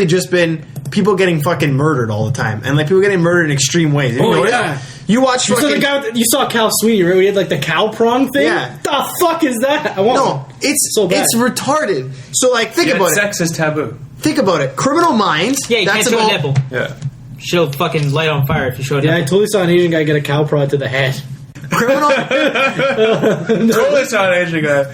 just been people getting fucking murdered all the time, and like people getting murdered in extreme ways. You watch fucking... You saw Cal Sweeney, right? We had like the cow prong thing. Yeah. The fuck is that? It's so bad. It's retarded. So like, think about it. Sex is taboo. Think about it. Criminal Minds. Yeah, you can't show a nipple. Yeah. She'll fucking light on fire if you show a nipple. Yeah, I totally saw an Asian guy get a cow prod to the head. Totally saw an Asian guy.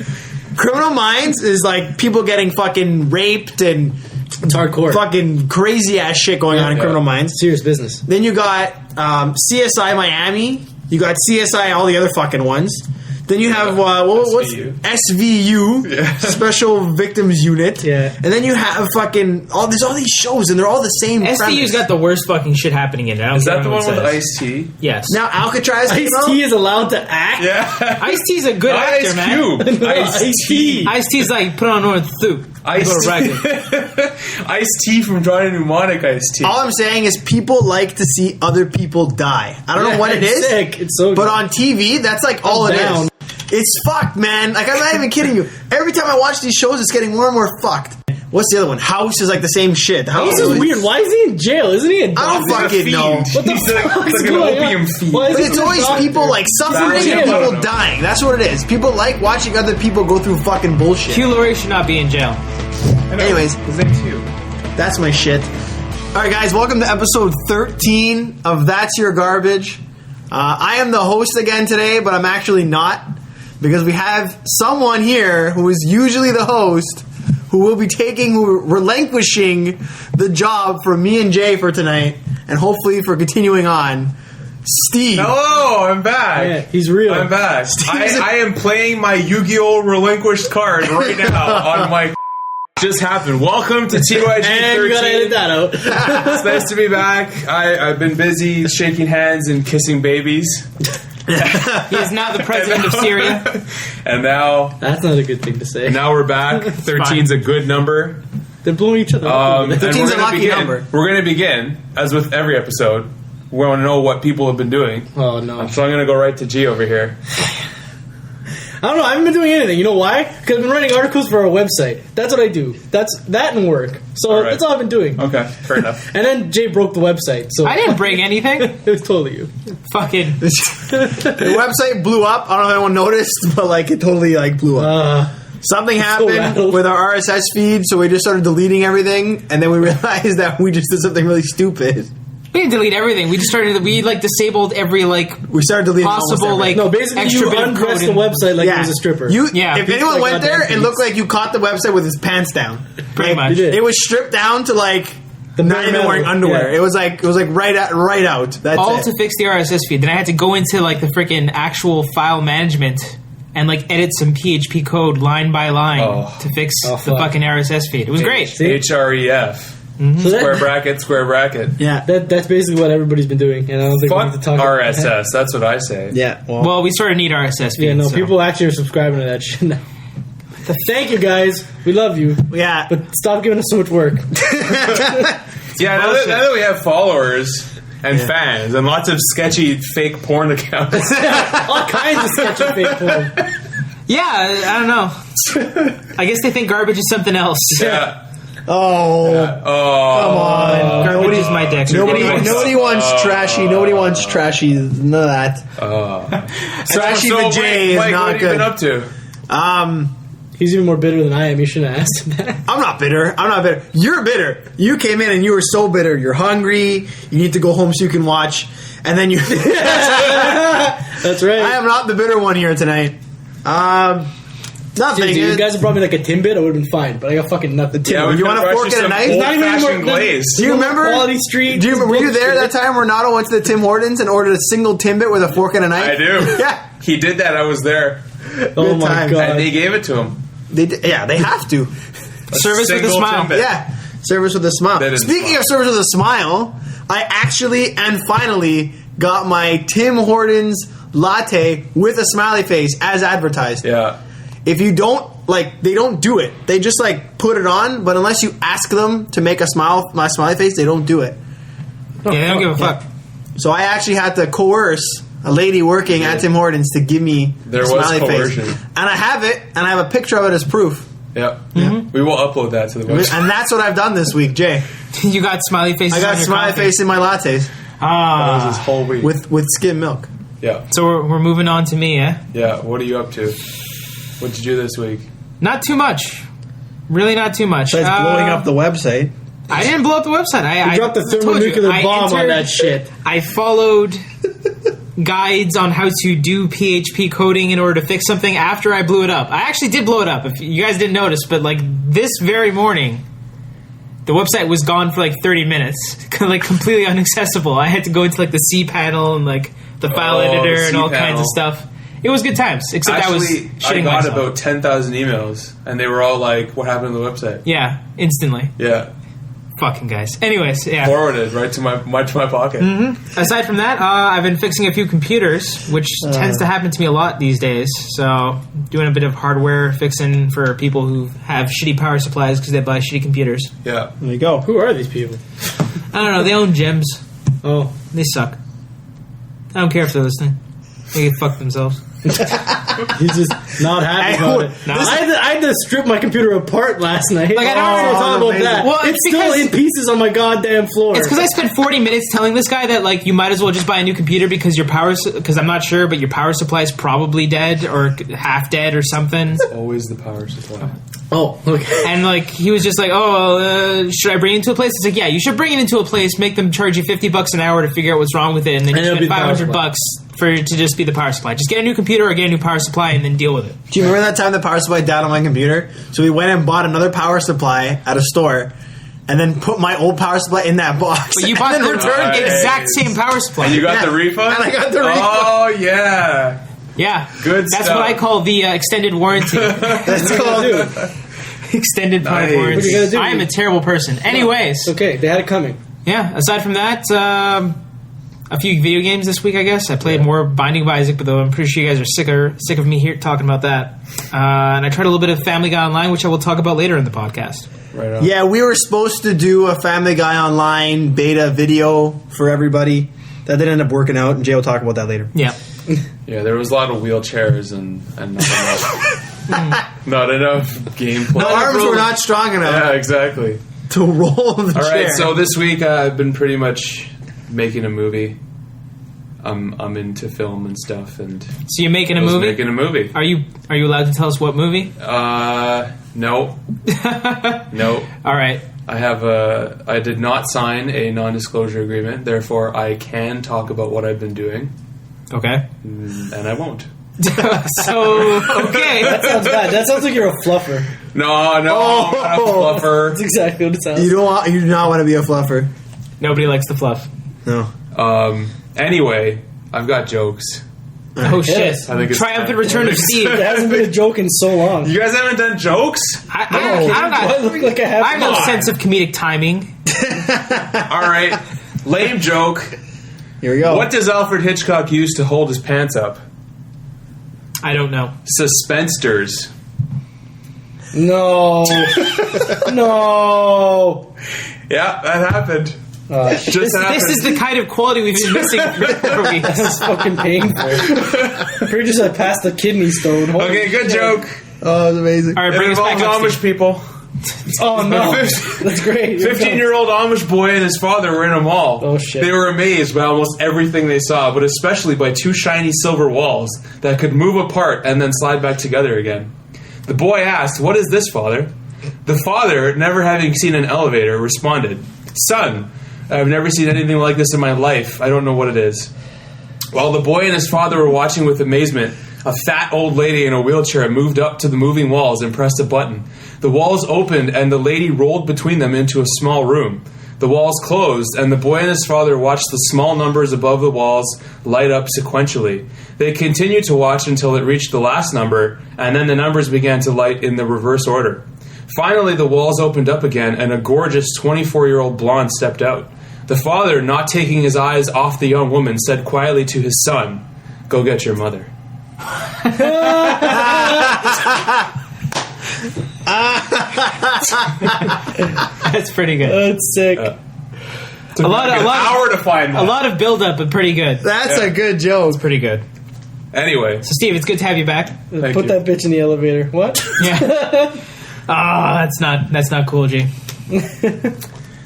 Criminal Minds is like people getting fucking raped and it's hardcore. Fucking crazy ass shit going on in Criminal Minds. Serious business. Then you got CSI Miami. You got CSI all the other fucking ones. Then you have what's SVU, Special Victims Unit. Yeah. And then you have fucking all these shows, and they're all the same. SVU's got the worst fucking shit happening in it. Is that the one with Ice-T? Yes. Now Alcatraz. Ice-T is allowed to act. Yeah. Ice-T's a good actor, man. Ice-T. Ice-T's like put on North Soup. Ice-T from Johnny Mnemonic. Ice-T. All I'm saying is people like to see other people die. I don't know what it is. Sick. It's so good. But on TV, that's like all it is. It's fucked, man. Like, I'm not even kidding you. Every time I watch these shows, it's getting more and more fucked. What's the other one? House is like the same shit. House is weird. Why is he in jail? Isn't he? I don't fucking know. What the fuck is like an opium fiend. But it's always people like suffering and people dying. That's what it is. People like watching other people go through fucking bullshit. Hugh Laurie should not be in jail. Anyways, his name's Hugh. That's my shit. All right, guys, welcome to episode 13 of That's Your Garbage. I am the host again today, but I'm actually not. Because we have someone here who is usually the host who will be relinquishing the job from me and Jay for tonight and hopefully for continuing on. Steve. Hello, I'm back. Yeah, he's real. I'm back. I am playing my Yu-Gi-Oh! Relinquished card right now on my... Just happened. Welcome to TYG 13. And you gotta edit that out. It's nice to be back. I've been busy shaking hands and kissing babies. He is now the president of Syria. And now... That's not a good thing to say. And now we're back. 13's a good number. They're blowing each other up. 13's a lucky number. We're going to begin, as with every episode. We want to know what people have been doing. Oh, no. So I'm going to go right to G over here. I don't know. I haven't been doing anything. You know why? Because I've been writing articles for our website. That's what I do. That's that and work. So that's all I've been doing. Okay, fair enough. And then Jay broke the website. So I didn't break anything. It was totally you. Fucking. The website blew up. I don't know if anyone noticed, but like it totally like blew up. Something happened with our RSS feed, so we just started deleting everything, and then we realized that we just did something really stupid. We didn't delete everything. We just started. We like disabled every We started deleting possible like basically extra you bit of undressed code the website like it was a stripper. If anyone went there, it looked like you caught the website with his pants down. Pretty much. It was stripped down to like not even wearing underwear. Yeah. It was like right out. That's all it. to fix the RSS feed. Then I had to go into like the freaking actual file management and like edit some PHP code line by line to fix the fucking RSS feed. It was great. HREF. Mm-hmm. So square bracket. Yeah, that's basically what everybody's been doing, and I don't think we need to talk about RSS. That's what I say. Yeah. Well, we sort of need RSS feed. Yeah, no, people actually are subscribing to that shit now. Thank you, guys. We love you. Yeah, but stop giving us so much work. Yeah, now that we have followers and fans and lots of sketchy fake porn accounts, all kinds of sketchy fake porn. Yeah, I don't know. I guess they think garbage is something else. Yeah. Oh, come on! Garbage is my deck. Nobody wants trashy. Nobody wants trashy. None of that. Trashy the J is Mike, not what good. What have you been up to? He's even more bitter than I am. You shouldn't have asked him that. I'm not bitter. You're bitter. You came in and you were so bitter. You're hungry. You need to go home so you can watch. And then you... That's right. I am not the bitter one here tonight. Nothing. Dude, you guys have brought me like a Timbit, I would have been fine. But I got fucking nothing. Yeah, you want a fork and a knife? Old-fashioned glaze. Do you remember? Quality Street. Were you there that time where Nato went to the Tim Hortons and ordered a single Timbit with a fork and a knife? I do. Yeah. He did that. I was there. Oh my god. And they gave it to him. They have to. Service with a smile. Timbit. Yeah. Service with a smile. Speaking of service with a smile, I actually and finally got my Tim Hortons latte with a smiley face as advertised. Yeah. If you don't, they don't do it. They just, put it on, but unless you ask them to make my smiley face, they don't do it. Yeah, they don't give a fuck. So I actually had to coerce a lady working at Tim Hortons to give me a smiley face. And I have it, and I have a picture of it as proof. Yep. We will upload that to the website. And that's what I've done this week, Jay. You got smiley faces. I got on your smiley coffee. face in my lattes That was his whole week. with skim milk. Yeah. So we're moving on to me, eh? Yeah. What are you up to? What did you do this week? Not too much. Really, not too much. Besides blowing up the website. I didn't blow up the website. I You dropped the told you, thermonuclear I bomb on entered- that shit. I followed guides on how to do PHP coding in order to fix something after I blew it up. I actually did blow it up. If you guys didn't notice, but like this very morning, the website was gone for like 30 minutes, like completely inaccessible. I had to go into like the cpanel and like the file editor the and all kinds cPanel. of stuff. It was good times, except I was Actually, shitting I got myself. about 10,000 emails, and they were all like, "What happened to the website?" Yeah, instantly. Yeah. Fucking guys. Anyways, yeah. Forwarded right to my pocket. Aside from that, I've been fixing a few computers, which tends to happen to me a lot these days. So, doing a bit of hardware fixing for people who have shitty power supplies because they buy shitty computers. Yeah. There you go. Who are these people? I don't know. They own gyms. Oh. They suck. I don't care if they're listening. They can fuck themselves. He's just not happy Hey, about it. no. I had to strip my computer apart last night. Like, I don't want to talk about amazing. that. Well, it's it's still because- in pieces on my goddamn floor. It's because I spent 40 minutes telling this guy that like you might as well just buy a new computer because your power because I'm not sure, but your power supply is probably dead or half dead or something. Always the power supply. Oh, okay. And like he was just like, "Oh, should I bring it into a place?" It's like, "Yeah, you should bring it into a place. Make them charge you $50 an hour to figure out what's wrong with it, and then you And it'll spend be the power $500 for it to just be the power supply. Just get a new computer or get a new power supply, and then deal with it." Do you remember that time the power supply died on my computer? So we went and bought another power supply at a store, and then put my old power supply in that box. But you bought and the then returned Nice. it. exact same power supply. And you got Yeah. the refund? And I got the refund. Oh, yeah. Yeah, Good That's stuff. what I call the extended warranty. That's called. Extended product Nice. warranty. What you gotta do? I am a terrible person. Anyways, It's okay. They had it coming. yeah. Aside from that, a few video games this week. I guess I played more Binding of Isaac, but though I'm pretty sure you guys are sick of me here talking about that. And I tried a little bit of Family Guy Online, which I will talk about later in the podcast. Right on. Yeah, we were supposed to do a Family Guy Online beta video for everybody. That didn't end up working out, and Jay will talk about that later. Yeah. Yeah, there was a lot of wheelchairs and not enough, not enough gameplay. The arms were not strong enough Yeah, exactly. to roll the All chair. right, so this week I've been pretty much making a movie. I'm into film and stuff, and So you're making a I was movie? making a movie. Are you allowed to tell us what movie? No, no. All right. I did not sign a non-disclosure agreement, therefore I can talk about what I've been doing, Okay. and I won't. So okay. Sounds bad. That sounds like you're a fluffer. No, I'm not a fluffer. That's exactly what it sounds. you do not want to be a fluffer. Nobody likes the fluff. No. Anyway, I've got jokes. Oh shit! Yes. I think it's Triumphant time. return of Steve. It hasn't been a joke in so long. You guys haven't done jokes? I Do I look like I have? have no sense of comedic timing. All right, lame joke. Here we go. What does Alfred Hitchcock use to hold his pants up? I don't know. Suspensters. No. No. Yeah, that happened. Just This happened. is the kind of quality we've been missing for weeks. This is fucking painful. Pretty just I passed the kidney stone. Holy Okay, good shit. joke. Oh, that's amazing. All right, It bring us back involves up, Amish Steve. people. Oh no. That's great. 15-year-old Amish boy and his father were in a mall. Oh, shit. They were amazed by almost everything they saw, but especially by two shiny silver walls that could move apart and then slide back together again. The boy asked, "What is this, father?" The father, never having seen an elevator, responded, "Son, I've never seen anything like this in my life. I don't know what it is." While the boy and his father were watching with amazement, a fat old lady in a wheelchair moved up to the moving walls and pressed a button. The walls opened and the lady rolled between them into a small room. The walls closed, and the boy and his father watched the small numbers above the walls light up sequentially. They continued to watch until it reached the last number, and then the numbers began to light in the reverse order. Finally, the walls opened up again, and a gorgeous 24-year-old blonde stepped out. The father, not taking his eyes off the young woman, said quietly to his son, "Go get your mother." That's pretty good. That's sick. A hour to find that. A lot of build up, but pretty good. That's a good joke. Pretty good. Anyway, So, Steve, it's good to have you back. thank Put you. that bitch in the elevator. What? Yeah. that's not cool, G.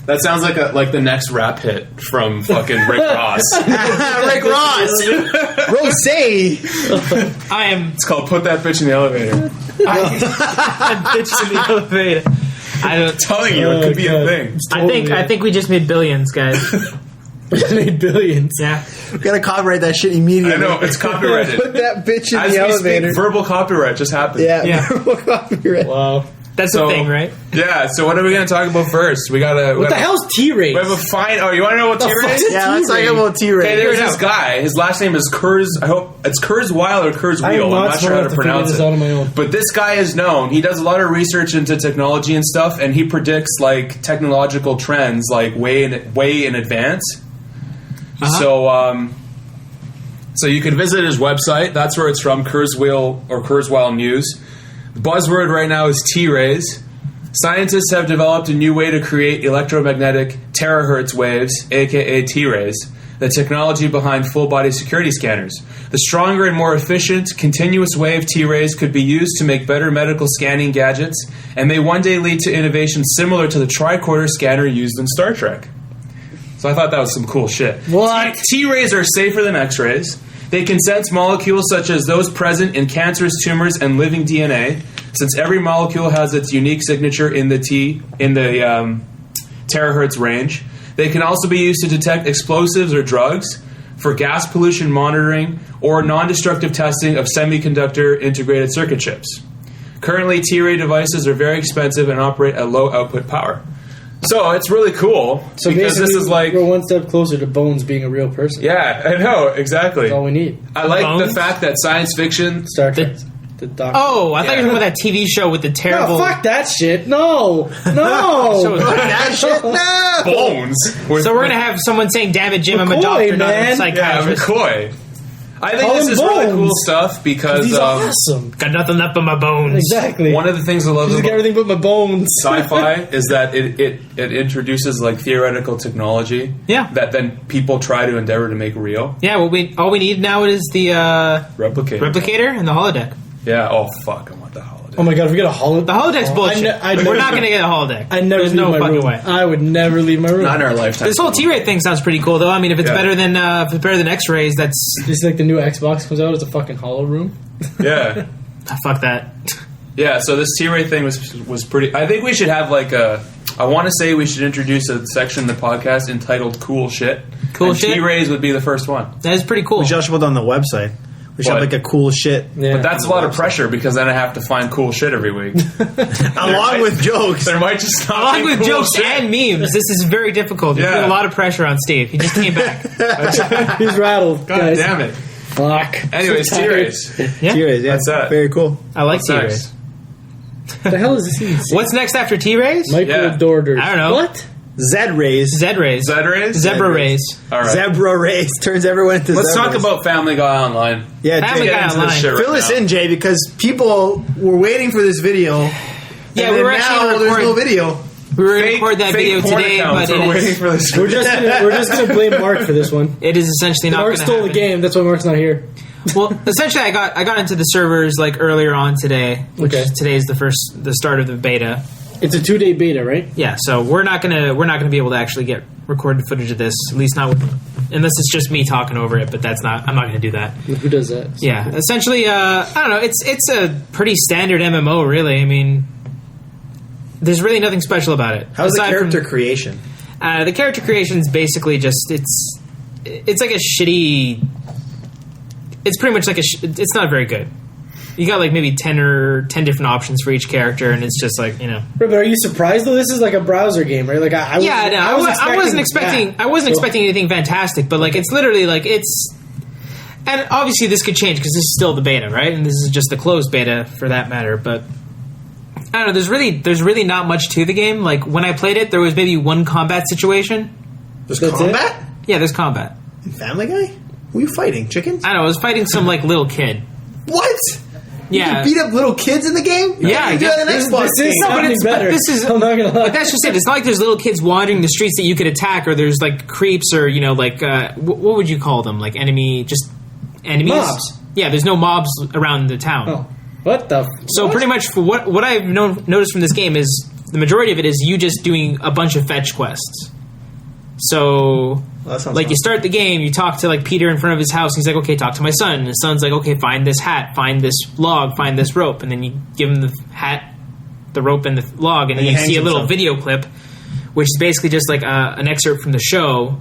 That sounds like the next rap hit from fucking Rick Ross. Rick Ross. Rose. It's called Put That Bitch in the Elevator. Bitch in the elevator. I'm telling you, it could be a thing. I think we just made billions, guys. We made billions. Yeah. We gotta copyright that shit immediately. I know, it's copyrighted. Put that bitch in As the we elevator. speak, verbal copyright just happened. Yeah. Yeah. Copyright. Wow. That's the thing, right? Yeah, so what are we going to talk about first? What the hell's T-Rays? We have a fine... Oh, you want to know what T-Ray is? Yeah, let's talk about T-Ray. Okay, there's this guy. His last name is Kurz... I hope... It's Kurzweil or Kurzweil. I'm not sure how to pronounce it. On my own. But this guy is known. He does a lot of research into technology and stuff, and he predicts, like, technological trends, like, way in advance. Uh-huh. So you can visit his website. That's where it's from, Kurzweil or Kurzweil News. The buzzword right now is T-Rays. Scientists have developed a new way to create electromagnetic terahertz waves, aka T-Rays, the technology behind full-body security scanners. The stronger and more efficient continuous wave T-Rays could be used to make better medical scanning gadgets and may one day lead to innovation similar to the tricorder scanner used in Star Trek. So I thought that was some cool shit. What? T-Rays are safer than X-rays. They can sense molecules such as those present in cancerous tumors and living DNA, since every molecule has its unique signature in the terahertz range. They can also be used to detect explosives or drugs, for gas pollution monitoring, or non-destructive testing of semiconductor integrated circuit chips. Currently, T-Ray devices are very expensive and operate at low output power. So it's really cool, so because this is like... we're one step closer to Bones being a real person. Yeah, I know, exactly. That's all we need. I like Bones? the fact that science fiction... Star Trek. The Doctor. Oh, I thought you were talking about that TV show with the terrible... No, fuck that shit. No. No. So that shit, no! Bones. So we're going to have someone saying, damn it, Jim, I'm a McCoy, doctor, not a man. Yeah, psychiatrist. McCoy. I think Call this him is really Bones. cool stuff because He's awesome. Got nothing left but my bones. Exactly. one of the things I love He's got about everything but my bones. sci-fi is that it introduces like theoretical technology Yeah. that then people try to endeavor to make real. Yeah, well, all we need now is the Replicator. and the holodeck. Yeah, oh fuck, I want the holodeck. Oh my god, if we get a holodeck. The holodeck's bullshit. We're not going to get a holodeck. I never There's leave no my fucking room. way. I would never leave my room. Not in our lifetime. This whole T-Ray thing sounds pretty cool, though. I mean, if it's Yeah. better than X-rays, that's Just like the new Xbox comes out as a fucking hollow room. Yeah. fuck that. Yeah, so this T-Ray thing was pretty... I think we should have like a... I want to say we should introduce a section in the podcast entitled Cool Shit. Cool and Shit? T-Rays would be the first one. That is pretty cool. We should also put it on the website. We should have What? like a cool shit. Yeah. But that's a lot of pressure because then I have to find cool shit every week. Along with jokes. There might just not Along be with cool jokes shit. and memes, this is very difficult. You Yeah. put a lot of pressure on Steve. He just came back. He's rattled. God guys. damn it. Fuck. Anyways, So tired. T-Rays. Yeah. T-Rays, yeah. That's that. Very cool. I like What's T-Rays. next? What the hell is this even? What's next after T-Rays? Micro Doorders. I don't know. What? Z-Rays. Z-Rays. Z-Rays? Zebra Rays. All right. Zebra Rays. Turns everyone into Let's talk zebras. about Family Guy Online. Yeah, Family Jay, Guy Into this Online. shit right fill us now. in, Jay, because people were waiting for this video. Yeah, and we then were actually now gonna there's record- no video. We were going to record that Fake video porn today, accounts but are waiting it is, for this. We're just gonna blame Mark for this one. it is essentially not Mark going to stole happen. the game. That's why Mark's not here. Well, essentially, I got into the servers like earlier on today, which Okay. today's the start of the beta. It's a 2-day beta, right? Yeah, so we're not gonna be able to actually get recorded footage of this, at least not with, unless it's just me talking over it. But I'm not gonna do that. Who does that? Yeah, essentially, I don't know. It's a pretty standard MMO, really. I mean, there's really nothing special about it. How's the Aside from- character creation? The character creation is basically just it's like a shitty. It's pretty much like it's not very good. You got like maybe 10 different options for each character, and it's just like, you know. But are you surprised though? This is like a browser game, right? Like I wasn't expecting anything fantastic, but like it's literally like it's. And obviously this could change because this is still the beta, right? And this is just the closed beta for that matter. But I don't know. There's really not much to the game. Like when I played it, there was maybe one combat situation. There's That's combat? Yeah, there's combat. In Family Guy? Who are you fighting? Chickens? I don't know. I was fighting some like little kid. What? You Yeah. can beat up little kids in the game? Yeah, you do that in an Xbox This is game. No, but something it's- but better. this is- I'm not gonna lie. But that's just it. It's not like there's little kids wandering the streets that you could attack, or there's like creeps, or like what would you call them? Like enemies. Mobs. Yeah, there's no mobs around the town. Oh. What the? So pretty much, for what I've noticed from this game is the majority of it is you just doing a bunch of fetch quests. So, like, you start the game, you talk to, like, Peter in front of his house, and he's like, okay, talk to my son. And his son's like, okay, find this hat, find this log, find this rope. And then you give him the hat, the rope, and the log, and then you see a little video clip, which is basically just, like, an excerpt from the show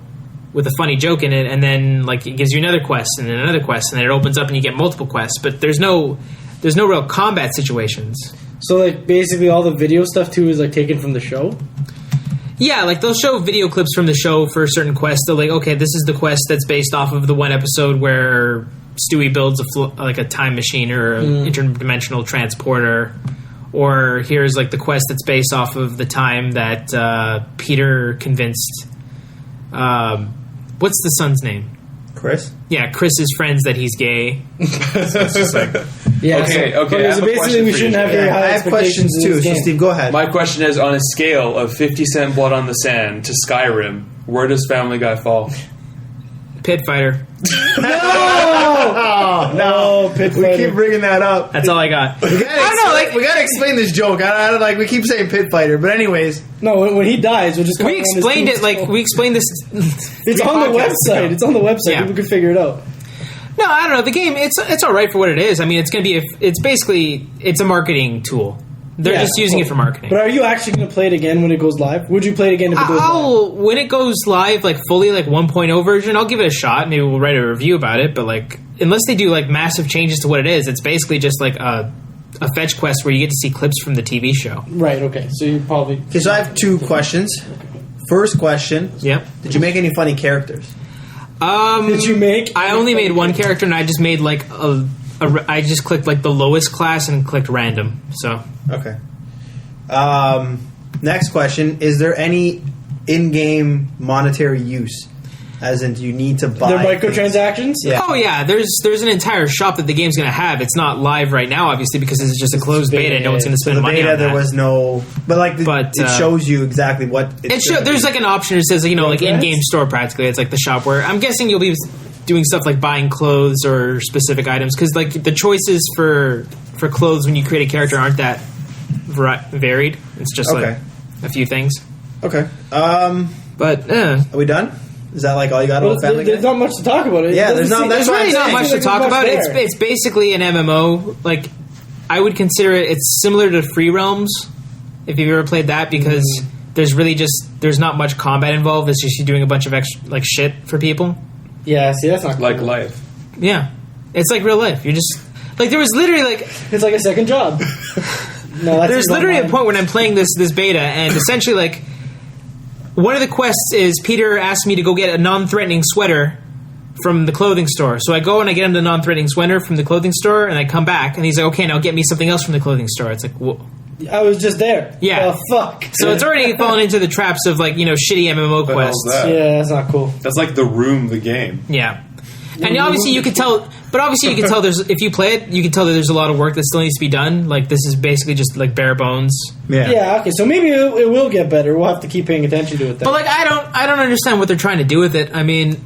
with a funny joke in it, and then, like, it gives you another quest, and then another quest, and then it opens up and you get multiple quests. But there's no real combat situations. So, like, basically all the video stuff, too, is, like, taken from the show? Yeah, like, they'll show video clips from the show for certain quests. They're like, okay, this is the quest that's based off of the one episode where Stewie builds a time machine or an interdimensional transporter. Or here's, like, the quest that's based off of the time that Peter convinced... what's the son's name? Chris? Yeah, Chris's friends that he's gay. It's just like, Yeah. okay. So basically, we shouldn't have very high I have questions too, so Steve, go ahead. My question is, on a scale of 50 Cent Blood on the Sand to Skyrim, where does Family Guy fall? Pit Fighter. No, Pit we Fighter. keep bringing that up. That's all I got. I don't know, like, we gotta explain this joke. I don't like, we keep saying Pit Fighter, but anyways. No, when he dies, we'll just... We explained it, like, we explained this... It's on the website. It's on the website. Yeah. People can figure it out. No, I don't know. The game, it's all right for what it is. I mean, it's going to be... It's basically... It's a marketing tool. They're just using it for marketing. But are you actually going to play it again when it goes live? Would you play it again if it goes live? When it goes live, like, fully, like, 1.0 version, I'll give it a shot. Maybe we'll write a review about it. But, like, unless they do, like, massive changes to what it is, it's basically just, like, a fetch quest where you get to see clips from the TV show. Right, okay. So you probably... Okay, so I have two questions. First question. Yep. Did you make any funny characters? Did you make... I only made one character, and I just made, like, I just clicked, like, the lowest class and clicked random. So... Okay. Next question. Is there any in-game monetary use? As in, do you need to buy... They're microtransactions? Yeah. Oh yeah, there's an entire shop that the game's going to have. It's not live right now, obviously, because it's just a closed beta. No one's going to So spend the money beta, on that. there was no... But, like, it shows you exactly what... There's, like, an option that says, you know, like, in-game store, practically. It's like the shop where... I'm guessing you'll be doing stuff like buying clothes or specific items, because, like, the choices for clothes when you create a character aren't that varied. It's just, like, a few things. Okay. But, Are we done? Is that, like, all you got about Family Guy? There's not much to talk about. Yeah, there's really not much to talk about. It's basically an MMO. Like, I would consider it's similar to Free Realms, if you've ever played that, because there's really there's not much combat involved. It's just you doing a bunch of extra, like, shit for people. Yeah, see, that's not cool. Like life. Yeah. It's like real life. You're just... Like, there was literally, like... It's like a second job. There's literally a point when I'm playing this beta, and essentially, like, one of the quests is Peter asked me to go get a non-threatening sweater from the clothing store. So I go and I get him the non-threatening sweater from the clothing store, and I come back, and he's like, okay, now get me something else from the clothing store. It's like, whoa. I was just there. Yeah. Oh, fuck. So it's already fallen into the traps of, like, you know, shitty MMO The hell's quests. that? Yeah, that's not cool. That's like The Room, the game. Yeah. And obviously you could tell... But obviously you can tell if you play it, you can tell that there's a lot of work that still needs to be done. Like, this is basically just, like, bare bones. Yeah, okay, so maybe it will get better. We'll have to keep paying attention to it then. But, like, I don't understand what they're trying to do with it. I mean,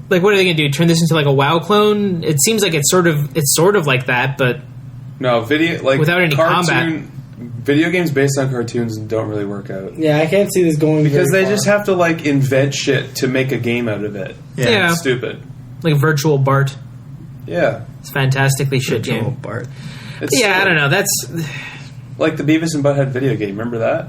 like, what are they going to do? Turn this into, like, a WoW clone? It seems like it's sort of like that, but No, without any combat. Video games based on cartoons don't really work out. Yeah, I can't see this going Because very they far. just have to, like, invent shit to make a game out of it. Yeah. It's stupid. Like Virtual Bart. Yeah. It's a fantastically shit game. Bart. It's Yeah, I don't know. That's... like the Beavis and Butthead video game. Remember that?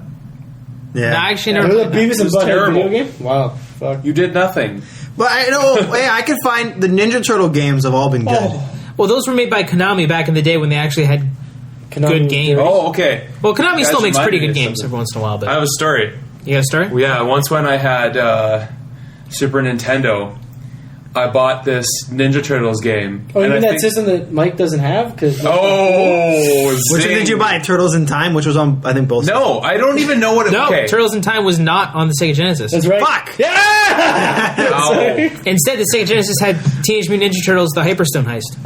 Yeah. No, I actually There never was a played that. Beavis and was Butthead terrible. video game? Wow, fuck. You did nothing. But I know, yeah, I could find... The Ninja Turtle games have all been good. Well, those were made by Konami back in the day when they actually had good games. Oh, okay. Well, Konami Guys still makes pretty reminded good me of games something. every once in a while. But I have a story. you got a story? Yeah, once when I had Super Nintendo, I bought this Ninja Turtles game. Oh, you and mean I that think- system that Mike doesn't have? Cause Oh, Which zing. one did you buy? Turtles in Time, which was on, I think, both. No, I don't even know what it No, okay. Turtles in Time was not on the Sega Genesis. That's right. Fuck! Yeah! Ow. Instead, the Sega Genesis had Teenage Mutant Ninja Turtles: The Hyperstone Heist.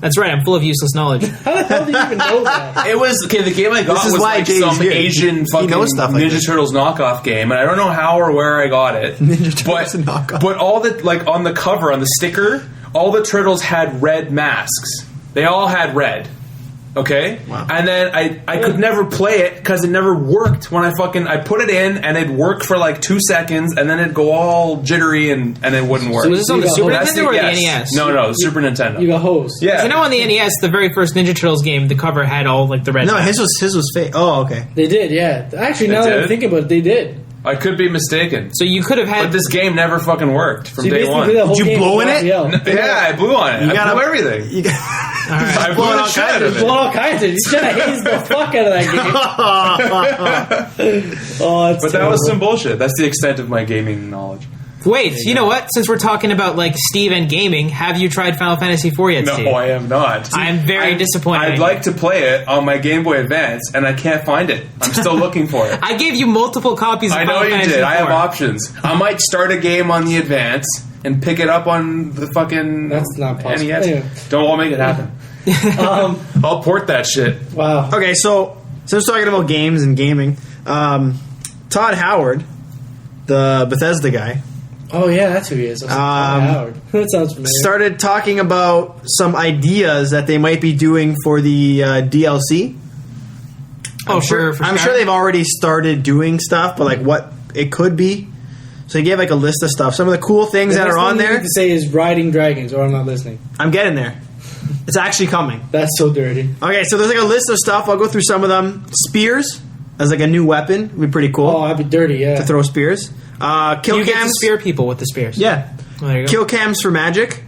That's right. I'm full of useless knowledge. How the hell do you even know that? It was okay. The game I got This is was why like Jay's some here. Asian He fucking knows stuff like Ninja this. Turtles knockoff game, and I don't know how or where I got it. Ninja Turtles knockoff. But all the like on the cover on the sticker, all the turtles had red masks. They all had red. Okay? Wow. And then I could never play it because it never worked when I put it in and it'd work for like 2 seconds and then it'd go all jittery and it wouldn't work. So was this on the Super That's Nintendo or the yes. NES? No, the Super Nintendo. You got hosed. Yeah. I know on the NES, the very first Ninja Turtles game, the cover had all like the red. No, dots. his was fake. Oh, okay. They did, yeah. Actually, They now that I'm did? thinking about it, they did. I could be mistaken. So you could have had. But this game never fucking worked from So you day basically one. did that whole Did you game blow with in it? Raphael. Yeah, I blew on it. You I gotta- blew everything. You got, I blew blowing the all shit kinds out of of Blown it. all kinds of. You should have hazed the fuck out of that game. Oh, that's But that was some bullshit. That's the extent of my gaming knowledge. Wait, you know what? Since we're talking about like Steve and gaming, have you tried Final Fantasy IV yet, No, Steve? I am not. I'm very disappointed. I'd like to play it on my Game Boy Advance, and I can't find it. I'm still looking for it. I gave you multiple copies of I know Final you Fantasy did. I have IV. options. I might start a game on the Advance and pick it up on the fucking That's not possible. NES. Anyway. I'll make it happen. I'll port that shit. Wow. okay, so since we're talking about games and gaming, Todd Howard, the Bethesda guy, Oh, yeah, that's who he is. Howard. That sounds familiar. started talking about some ideas that they might be doing for the DLC. Oh, sure. I'm sure they've already started doing stuff, but like what it could be. So he gave like a list of stuff. Some of the cool things The that next are on thing you there. need to say is riding dragons, or I'm not listening. I'm getting there. It's actually coming. That's so dirty. Okay, so there's like a list of stuff. I'll go through some of them. Spears as like a new weapon would be pretty cool Oh, I'd be dirty, yeah. to throw spears. Kill You get to cams. spear people with the spears. Yeah. Well, there you go. Kill cams for magic.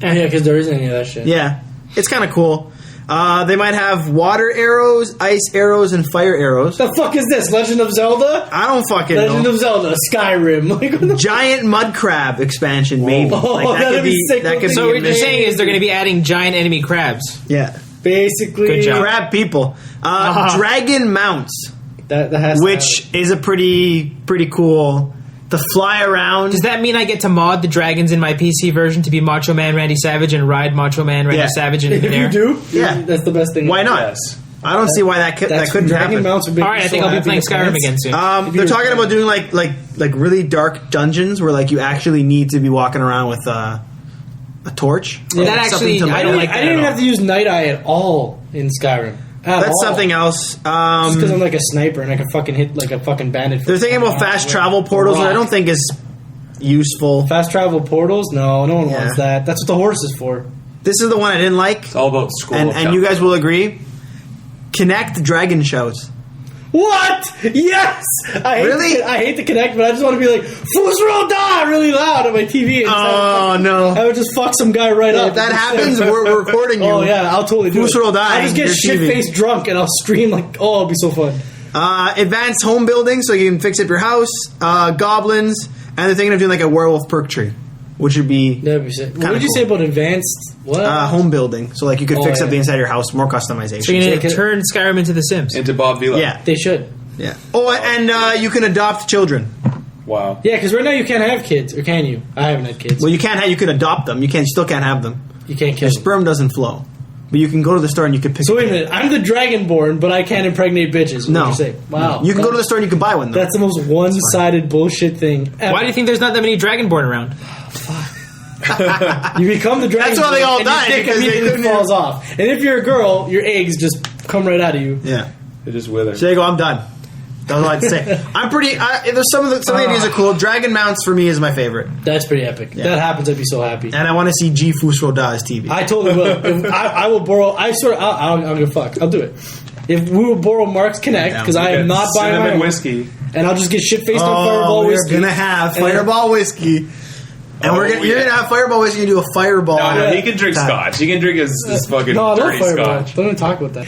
Yeah, because there isn't any of that shit. Yeah. It's kind of cool. They might have water arrows, ice arrows, and fire arrows. The fuck is this? Legend of Zelda? I don't fucking Legend know. of Zelda, Skyrim. Like, what the Giant mud crab expansion, maybe. Oh, Like, that'd be sick. That could So be what you're amazing. saying is they're going to be adding giant enemy crabs. Yeah. Basically, Good job. Crab people. Dragon mounts, that has which is a pretty cool. To fly around. Does that mean I get to mod the dragons in my PC version to be Macho Man Randy Savage and ride Macho Man Randy Yeah. Savage in if midair? you do, Yeah. that's the best thing. Why not? Yes. I don't see why that couldn't dragon happen. mounts would be All right, I think I'll be playing Skyrim again soon. They're talking about doing like really dark dungeons where like you actually need to be walking around with a torch. Well, that Something actually, to I light don't up. like I that didn't at even all. have to use Night Eye at all in Skyrim. That's something else. Because I'm like a sniper and I can fucking hit like a fucking bandit. They're thinking about fast travel portals, which I don't think is useful. Fast travel portals? No, no one Yeah. wants that. That's what the horse is for. This is the one I didn't like, It's all about school. and you guys will agree. Connect dragon shows. What? Yes! Really? I hate to connect, but I just want to be like, Fusro Da! Really loud on my TV. And Oh no! I would just fuck some guy right up. If that happens, we're recording you. Oh yeah, I'll totally do Fusro it. Da I'll just get your TV. shit-faced drunk and I'll scream like, oh, it'll be so fun. Advanced home building, so you can fix up your house. Goblins, and they're thinking of doing like a werewolf perk tree, which would be That'd be sick. What Kinda did you cool. say about advanced? What? home building. So like you could Oh, fix up yeah. the inside of your house, more customization. So you're going to Yeah, turn Skyrim into The Sims. Into Bob Vila. Yeah, They should. yeah. Oh, and you can adopt children. Wow. Yeah, because right now you can't have kids, or can you? I haven't had kids. Well, you can't. You can adopt them. You still can't have them. You can't kill Your them. sperm doesn't flow, but you can go to the store and you can pick. So wait a minute, I'm the Dragonborn, but I can't impregnate bitches. No, What you say? Wow, You can go to the store and you can buy one. Though. That's the most one-sided bullshit thing ever. Why do you think there's not that many Dragonborn around? You become the Dragonborn? That's why they all and died, Your dick because they immediately couldn't falls off. And if you're a girl, your eggs just come right out of you. Yeah. They just wither. So there you go. I'm done. That's all I have to say. I'm pretty. There's some of the ideas are cool. Dragon mounts for me is my favorite, That's pretty epic. Yeah. That happens, I'd be so happy. and I want to see G Fusro Da's TV. I totally will. If I will borrow. I swear, I don't give a fuck. I'll do it. If we will borrow Mark's Connect, because I am not buying my cinnamon own, whiskey. and I'll just get shit faced on Fireball we're whiskey. gonna have And- Fireball whiskey, and Oh, you're yeah. gonna have Fireball whiskey and do a Fireball. No, Yeah. he can drink Time. scotch. He can drink his fucking No, dirty don't Fireball. scotch. Don't even talk about that.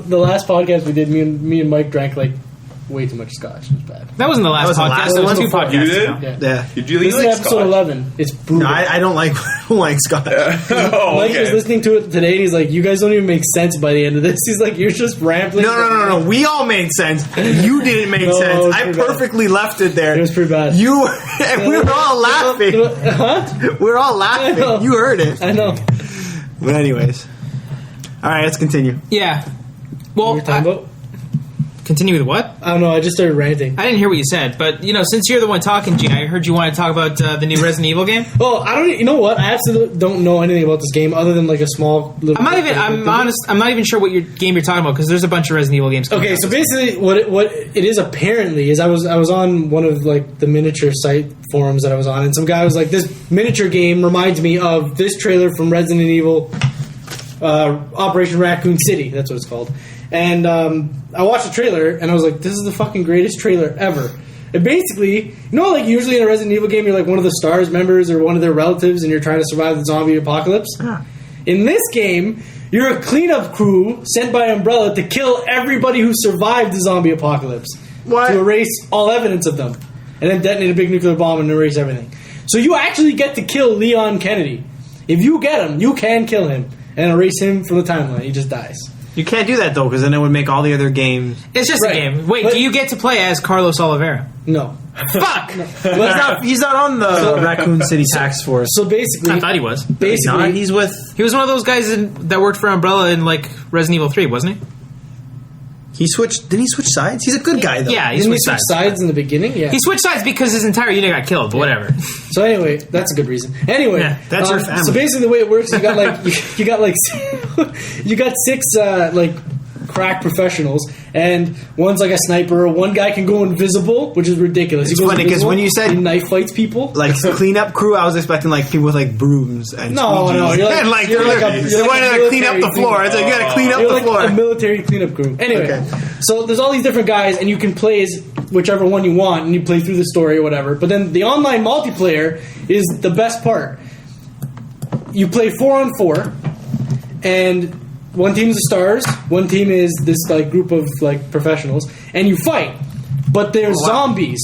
The last podcast we did, me and Mike drank like way too much scotch. It was bad. That wasn't the last That was the podcast. last That was one 2 before. podcasts You did? ago. Yeah. Yeah. Did you This is like episode scotch? 11. It's brutal. No, I don't like scotch. Oh, Mike was okay. listening to it today, and he's like, "You guys don't even make sense by the end of this." He's like, "You're just rambling." No. We all made sense. You didn't make No, it sense. was I pretty bad. perfectly left it there. It was pretty bad. You, and we were all laughing. Huh? We were all I know. laughing. You heard it. I know. But anyways, all right, let's continue. Yeah. What Well, were we talking about? Continue with what? I don't know. I just started ranting. I didn't hear what you said, but since you're the one talking, G, I heard you want to talk about the new Resident Evil game. Oh, I don't. You know what? I absolutely don't know anything about this game other than like a small little. I'm honest. I'm not even sure what game you're talking about because there's a bunch of Resident Evil games. Okay, so basically, what it is apparently is I was on one of like the miniature site forums that I was on, and some guy was like, "This miniature game reminds me of this trailer from Resident Evil, Operation Raccoon City." That's what it's called. And I watched the trailer, and I was like, this is the fucking greatest trailer ever. And basically, like usually in a Resident Evil game, you're like one of the STARS members or one of their relatives, and you're trying to survive the zombie apocalypse. In this game, you're a cleanup crew sent by Umbrella to kill everybody who survived the zombie apocalypse. What? To erase all evidence of them. And then detonate a big nuclear bomb and erase everything. So you actually get to kill Leon Kennedy. If you get him, you can kill him and erase him from the timeline. He just dies. You can't do that, though, because then it would make all the other games... It's just a game. Wait, do you get to play as Carlos Oliveira? No. Fuck! Well, he's not on the Raccoon City Task Force. So basically... I thought he was. Basically... He's with... He was one of those guys that worked for Umbrella in, like, Resident Evil 3, wasn't he? He switched... Didn't he switch sides? He's a good guy, though. Yeah, he Didn't he switched switch sides in the beginning? Yeah. He switched sides because his entire unit got killed, but whatever. So anyway, that's a good reason. Anyway, Yeah, that's your family. So basically, the way it works, you got you got six crack professionals, and one's like a sniper. One guy can go invisible, which is ridiculous. It's he goes funny, 'cause invisible when you said- and knife fights people, Like, cleanup crew, I was expecting, like, people with, like, brooms and No, squeegees. no, you're like- You're you're like they a want to clean up the military floor. It's like, you gotta clean up you're the like floor. a military cleanup crew. Anyway, Okay. so there's all these different guys, and you can play as whichever one you want, and you play through the story or whatever. But then the online multiplayer is the best part. You play 4-on-4, and one team's the STARS, one team is this like group of like professionals, and you fight. But there's zombies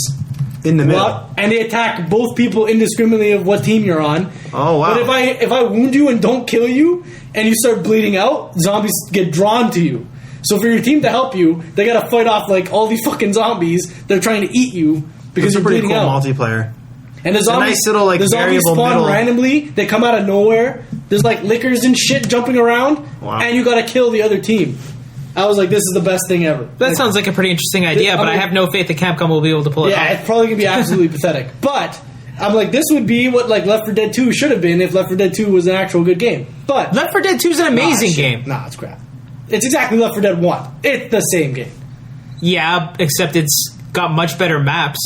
In the middle. and they attack both people indiscriminately of what team you're on. Oh, wow. But if I wound you and don't kill you, and you start bleeding out, zombies get drawn to you. So for your team to help you, they gotta fight off like all these fucking zombies that are trying to eat you because It's a you're pretty bleeding cool out. multiplayer. And the zombies, nice little, like, the zombies variable spawn middle. randomly. They come out of nowhere. There's like lickers and shit jumping around, Wow. and you gotta kill the other team. I was like, this is the best thing ever. That sounds like a pretty interesting idea, but I have no faith that Capcom will be able to pull it Yeah, off. it's probably gonna be absolutely pathetic. But I'm like, this would be what like Left 4 Dead 2 should have been if Left 4 Dead 2 was an actual good game. But Left 4 Dead 2 is an amazing shit. game. Nah, it's crap. It's exactly Left 4 Dead 1. It's the same game. Yeah, except it's got much better maps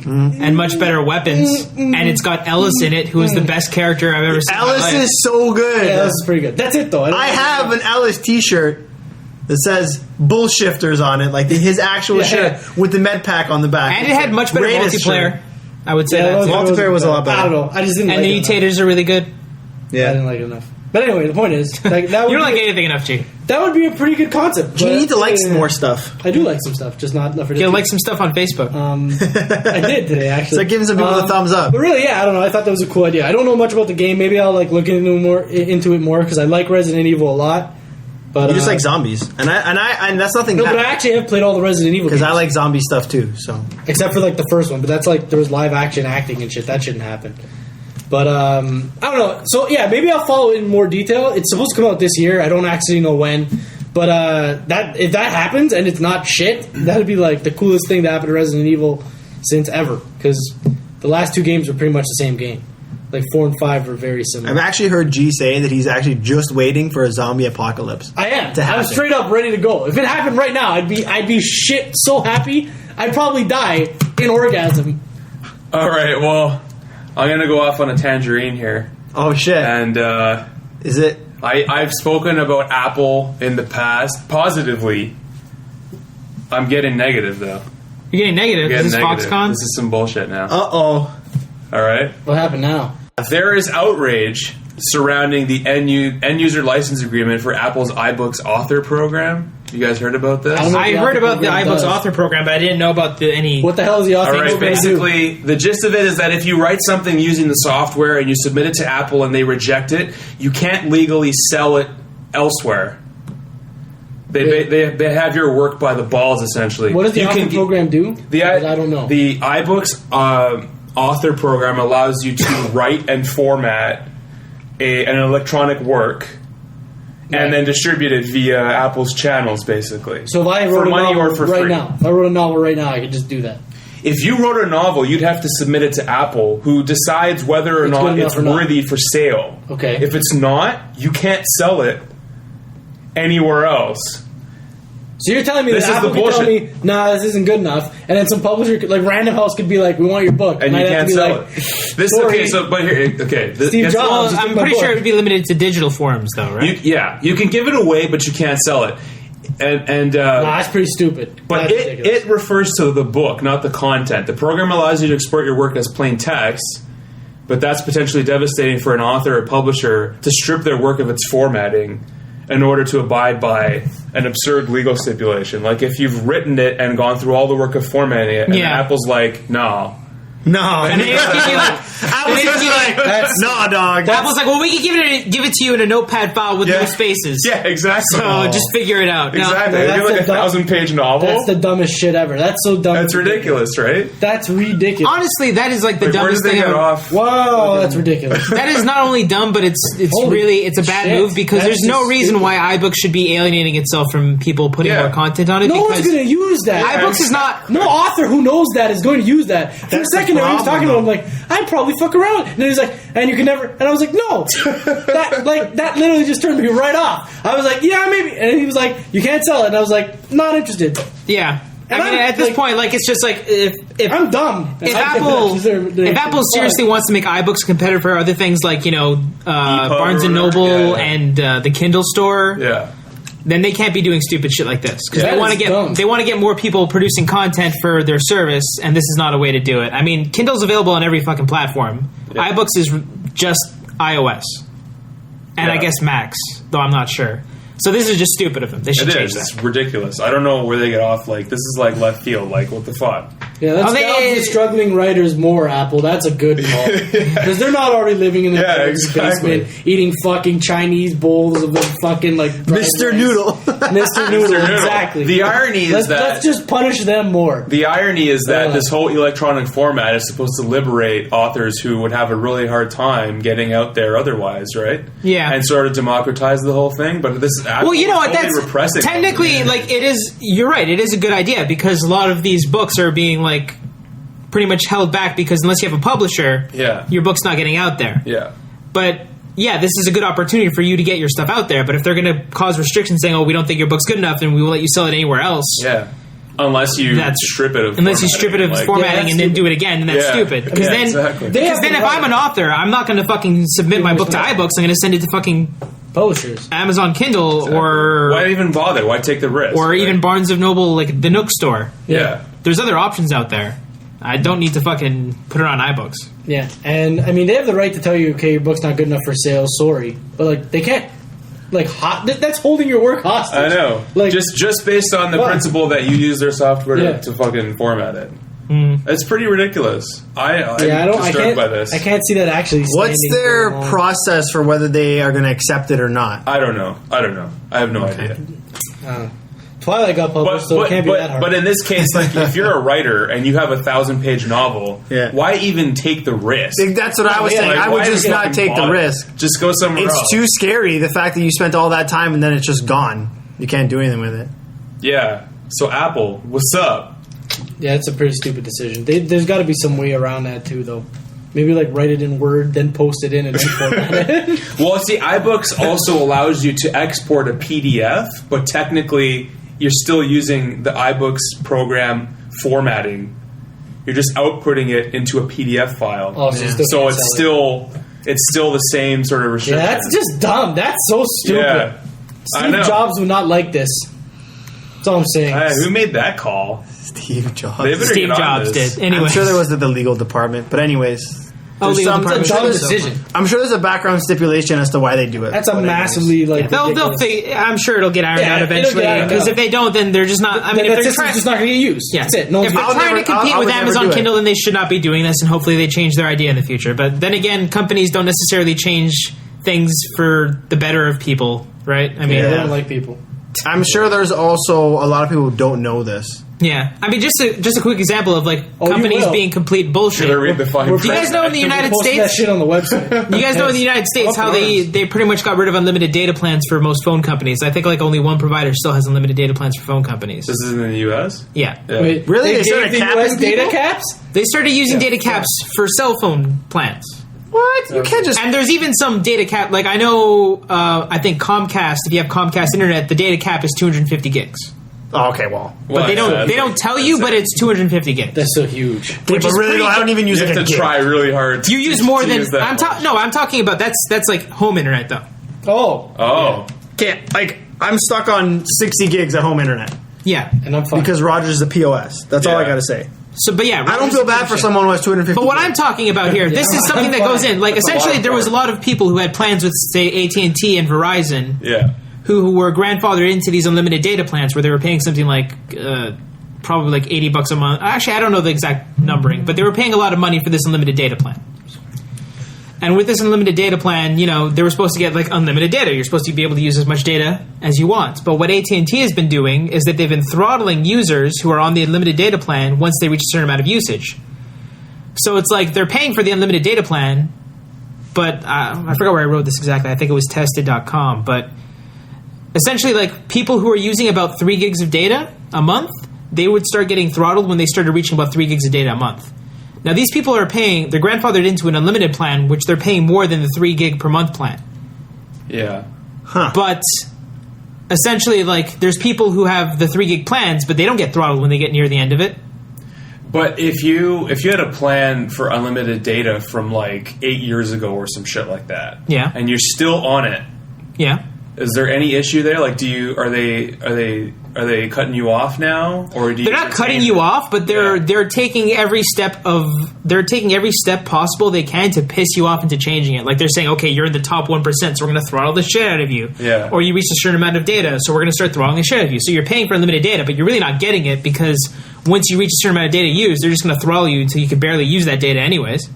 and much better weapons, and it's got Ellis in it, who is the best character I've ever seen. in my Ellis life. is so good. Yeah, this is pretty good. That's it though. I have an Ellis t-shirt that says bullshifters on it, like his actual Yeah. shirt with the med pack on the back. And it had much better Greatest multiplayer. shirt. I would say Yeah, that. Multiplayer was a lot better. I don't know. I just didn't And like the it enough. mutators are really good. I didn't like it enough. But anyway, the point is, like, that would You don't be, like anything enough, G. that would be a pretty good concept. You but- need to like some more stuff. I do like some stuff, just not Left 4 Dead You'll 2. like some stuff on Facebook. I did today, actually. So giving some people the thumbs up. But really, yeah, I don't know. I thought that was a cool idea. I don't know much about the game. Maybe I'll like look into it more because I like Resident Evil a lot. But You just like zombies, and that's nothing. no, but I actually have played all the Resident Evil because games, I like zombie stuff too. So except for like the first one. But that's like there was live action acting and shit. That shouldn't happen. But I don't know. So yeah, maybe I'll follow it in more detail. It's supposed to come out this year. I don't actually know when. But that if that happens and it's not shit, that'd be like the coolest thing to happen to Resident Evil since ever. Because the last two games were pretty much the same game. Like 4 and 5 were very similar. I've actually heard G say that he's actually just waiting for a zombie apocalypse. I am. to happen. I'm straight up ready to go. If it happened right now, I'd be shit so happy. I'd probably die in orgasm. All right, well, I'm going to go off on a tangerine here. Oh shit! And Is it? I've spoken about Apple in the past positively. I'm getting negative, though. You're getting negative. I'm getting This is negative. Foxconn. This is some bullshit now. Oh. All right? What happened now? There is outrage surrounding the end user license agreement for Apple's iBooks author program. You guys heard about this? I don't know. I the heard author about the program iBooks does. author program, but I didn't know about any. What the hell is the author All right, program do? basically, the gist of it is that if you write something using the software and you submit it to Apple and they reject it, you can't legally sell it elsewhere. They have your work by the balls, essentially. What does the You author can- program do? Because I don't know. The iBooks author program allows you to write and format an electronic work and then distribute it via Apple's channels, basically. So if I wrote for a money novel or for right free. now, if I wrote a novel right now, I could just do that. If you wrote a novel, you'd have to submit it to Apple, who decides whether or It's not good enough it's or not. worthy for sale. Okay. If it's not, you can't sell it anywhere else. So you're telling me This that is Apple the could tell bullshit. me, nah, this isn't good enough, and then some publisher, like Random House, could be like, we want your book, And you I'd have can't to be sell like, it. This sorry. okay, so but here okay. Steve guess- Jobs. Well, just I'm took my pretty book. sure it would be limited to digital forms, though, right? you can give it away, but you can't sell it. And Nah, that's pretty stupid. but That's it ridiculous. refers to the book, not the content. The program allows you to export your work as plain text, but that's potentially devastating for an author or publisher to strip their work of its formatting in order to abide by an absurd legal stipulation. Like if you've written it and gone through all the work of formatting it, and Yeah. Apple's like, no. No. And they just give you like, Apple's just like, nah, dog. Apple's like, well, we can give it to you in a notepad file with Yeah. no spaces. Yeah, exactly. So just figure it out. No. Exactly. No, It'd be that's like a the dumb- 1,000-page novel. That's the dumbest shit ever. That's so dumb. That's ridiculous, right? That's ridiculous. Honestly, that is like the Like, where did dumbest they thing get ever. off? Wow, that's ridiculous. That is not only dumb, but it's Holy a bad shit. move because That's there's no just reason stupid. why iBooks should be alienating itself from people putting Yeah. more content on it. No one's because going to use that. iBooks is not. No author who knows that is going to use that. For a That's the second there, he was talking problem, about, I'm like, I'd probably fuck around. And then he's like, and you can never. And I was like, no. that literally just turned me right off. I was like, yeah, maybe. And he was like, you can't sell it. And I was like, not interested. Yeah. And I mean, I'm, at this like- point, like, it's just like if I'm dumb. if I think Apple that's ridiculous. if Apple seriously wants to make iBooks a competitor for other things like Barnes and Noble yeah. and the Kindle store, Yeah. then they can't be doing stupid shit like this because That they want is to dumb. get more people producing content for their service, and this is not a way to do it. I mean, Kindle's available on every fucking platform. Yeah. iBooks is just iOS, and I Yeah. guess Macs, though I'm not sure. So this is just stupid of them. They should It change is. that. It's ridiculous. I don't know where they get off. Like, this is like left field. Like, what the fuck? Yeah, let's Oh, they- help the struggling writers more, Apple. That's a good call. Because they're not already living in their Yeah, parents' exactly. basement, eating fucking Chinese bowls of fucking, like, Mr. Noodle. Mr. Noodle, Noodle. exactly. The irony is that let's just punish them more. the irony is that Yeah. this whole electronic format is supposed to liberate authors who would have a really hard time getting out there otherwise, right? Yeah. and sort of democratize the whole thing. But this, Well, you know what? totally That's repressing. technically like it is. You're right. It is a good idea because a lot of these books are being like pretty much held back because unless you have a publisher, Yeah. your book's not getting out there. Yeah, But yeah, this is a good opportunity for you to get your stuff out there. But if they're going to cause restrictions, saying, "Oh, we don't think your book's good enough, and we will let you sell it anywhere else," yeah. Unless you That's- strip it of unless you strip it of like- formatting that's and then stupid. do it again, then that's Yeah. stupid. Because Yeah, then, exactly. They because have then the if I'm right. an author, I'm not going to fucking submit my book to Right. iBooks. I'm going to send it to fucking Publishers. Amazon Kindle or why even bother? Why take the risk? or right? even Barnes and Noble, like the Nook store. yeah. There's other options out there. I don't need to fucking put it on iBooks. Yeah, and I mean they have the right to tell you, okay, your book's not good enough for sale. Sorry, but like they can't. Like that's holding your work hostage. I know. Like just based on the Fuck. principle that you use their software Yeah. to fucking format it. It's pretty ridiculous. I'm yeah, I disturbed can't. by this. I can't see that actually. What's standing their for long. process for whether they are going to accept it or not? I don't know. I have no idea. Twilight got published, so it can't be that hard. But in this case, like if you're a writer and you have a 1,000-page novel, Yeah. why even take the risk? That's what I was Yeah, saying. Like, I would why just even not take the bother? risk. Just go somewhere else. It's too scary, the fact that you spent all that time and then it's just gone. You can't do anything with it. Yeah. So Apple, what's up? yeah, it's a pretty stupid decision. There's got to be some way around that too, though. Maybe like write it in Word, then post it in, and then format it. Well, see, iBooks also allows you to export a PDF, but technically you're still using the iBooks program formatting. You're just outputting it into a PDF file. Oh, so you still So can't it's sell still the same sort of Yeah, restriction. that's just dumb. That's so stupid. Yeah. I Steve know. Jobs would not like this. That's all I'm saying. Hey, who made that call? Steve Jobs. They better Steve get on Jobs this. did. Anyway, I'm sure there was at the legal department, but anyways. Oh, there's legal some- department. I'm sure Dumb there's- decision. I'm sure there's a background stipulation as to why they do it. That's a But anyways. massively like. they'll ridiculous- I'm sure it'll get ironed Yeah, out it'll get eventually. ironed Because out. if they don't, then they're just not. I mean, Then if that they're system's trying, just not going to get used. yeah. That's it. No if one's they're I'll trying never- to compete I with would never Amazon do it. Kindle, then they should not be doing this, and hopefully they change their idea in the future. But then again, companies don't necessarily change things for the better of people, right? I mean, They Yeah. don't like people. I'm sure there's also a lot of people who don't know this. Yeah, I mean, just a quick example of like companies will. being complete bullshit. Should I read the fine Do you print? guys know in the United Posting that States? shit on the website. You guys know in the United States how they pretty much got rid of unlimited data plans for most phone companies. I think like only one provider still has unlimited data plans for phone companies. This is in the U.S.? Yeah. Wait, Really? They They started gave the capping US data people? caps? They started using data caps for cell phone plans. What? You can't just. And there's even some data cap. Like I know, I think Comcast. If you have Comcast internet, the data cap is 250 gigs. Oh, okay, well. But they don't tell you. But it's 250 gigs. That's so huge. Okay, but is really, pretty- though, I don't even use You like have a to gig. try really hard. You use more than use that much. I'm talking about that's like home internet though. Oh. Oh. Can't, like, I'm stuck on 60 gigs at home internet Yeah. And I'm fine. because Rogers is a POS. That's all I Yeah. gotta say. So, but yeah, I don't feel bad for someone who has 250 But what gigs. I'm talking about here, this is something that goes in. Like essentially, there was a lot of people who had plans with say AT&T and Verizon. Yeah. Who were grandfathered into these unlimited data plans where they were paying something like probably like $80 a month. Actually, I don't know the exact numbering, but they were paying a lot of money for this unlimited data plan. And with this unlimited data plan, you know, they were supposed to get like unlimited data. You're supposed to be able to use as much data as you want. But what AT&T has been doing is that they've been throttling users who are on the unlimited data plan once they reach a certain amount of usage. So it's like they're paying for the unlimited data plan, but I forgot where I wrote this exactly. I think it was tested.com, but essentially, like, people who are using about 3 gigs of data a month, they would start getting throttled when they started reaching about 3 gigs of data a month. Now, these people are paying, they're grandfathered into an unlimited plan, which they're paying more than the 3 gig per month plan. Yeah. But essentially, like, there's people who have the 3 gig plans, but they don't get throttled when they get near the end of it. But if you had a plan for unlimited data from like 8 years ago or some shit like that, Yeah. and you're still on it, Yeah. is there any issue there? Like, are they cutting you off now, or do you? They're not cutting you off, but they're taking every step possible they can to piss you off into changing it. Like they're saying, okay, you're in the top 1%, so we're going to throttle the shit out of you. Yeah. Or you reach a certain amount of data, so we're going to start throttling the shit out of you. So you're paying for unlimited data, but you're really not getting it because once you reach a certain amount of data used, they're just going to throttle you until you can barely use that data anyways.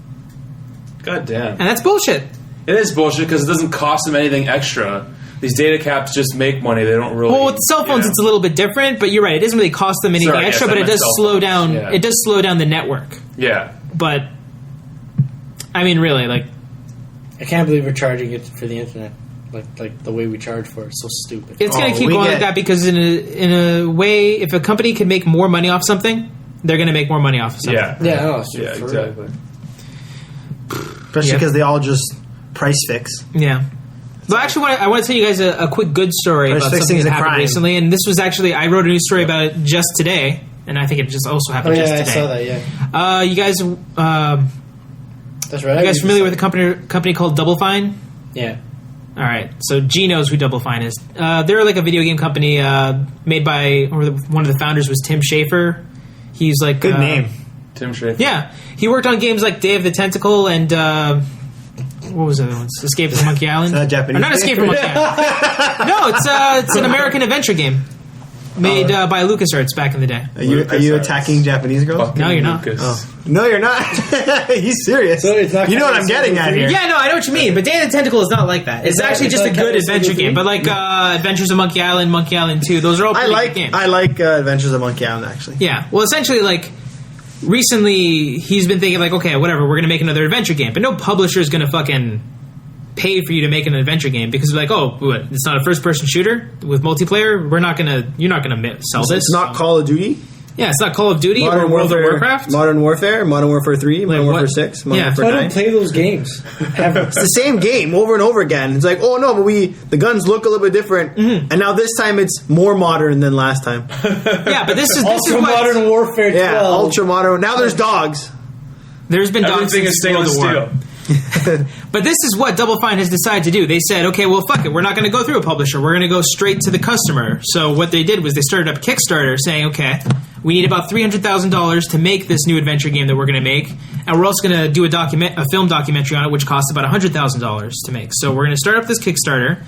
God damn. And that's bullshit. It is bullshit because it doesn't cost them anything extra. These data caps just make money. They don't really. Well, with cell phones, it's a little bit different, but you're right. It doesn't really cost them anything Sorry, extra, yes, but I it meant does cell slow phones. down. Yeah. It does slow down the network. Yeah. But I mean, really, like. I can't believe we're charging it for the internet. Like the way we charge for it. It's so stupid. It's going to keep we going get- like that because in a way, if a company can make more money off something, they're going to make more money off of something. Yeah. Yeah, no, it's Yeah. for real. Exactly. Especially Yep. because they all just price fix. Yeah. Well, actually, I want to tell you guys a quick good story Price about fixing something is that a happened crime. recently. And this was actually, I wrote a news story about it just today. And I think it just also Oh, happened yeah, just I today. saw that, yeah. You guys, That's right. you guys familiar with a company called Double Fine? Yeah. All right, so G knows who Double Fine is. They're like a video game company made by, one of the founders was Tim Schafer. He's like Good name. Tim Schafer. Yeah, he worked on games like Day of the Tentacle and what was the other ones? Escape from Monkey Island. that a Japanese Or not game? Escape from Monkey Island. No, it's an American adventure game made by LucasArts back in the day. Are you LucasArts. attacking Japanese girls? Fucking No, you're not. Lucas. Oh. No, you're not. He's serious. So it's not you know what I'm coming getting at single here. Yeah, no, I know what you mean, but Day of the Tentacle is not like that. It's It's not- actually it's just a not good Captain adventure Single game, but like Adventures of Monkey Island, Monkey Island 2, those are all pretty good games. I like Adventures of Monkey Island, actually. Yeah, well, essentially, like, recently he's been thinking, like, okay, whatever, we're going to make another adventure game, but no publisher is going to fucking pay for you to make an adventure game because they're like, oh, what, it's not a first-person shooter with multiplayer? You're not going to sell this. It's not Call of Duty. Yeah, it's not Call of Duty or World of Warcraft. Modern Warfare 3, Modern what? Warfare 6, Modern Yeah. Warfare I 9. don't play those games. Ever. It's the same game over and over again. It's like, oh no, but the guns look a little bit different, and now this time it's more modern than last time. Yeah, but this is Also, what Modern Warfare 12. Yeah, ultra modern. Now there's dogs. there's been dogs Everything since is stainless World of War. steel. But this is what Double Fine has decided to do. They said, okay, well, fuck it. We're not going to go through a publisher. We're going to go straight to the customer. So what they did was they started up Kickstarter saying, okay, we need about $300,000 to make this new adventure game that we're going to make. And we're also going to do a film documentary on it, which costs about $100,000 to make. So we're going to start up this Kickstarter.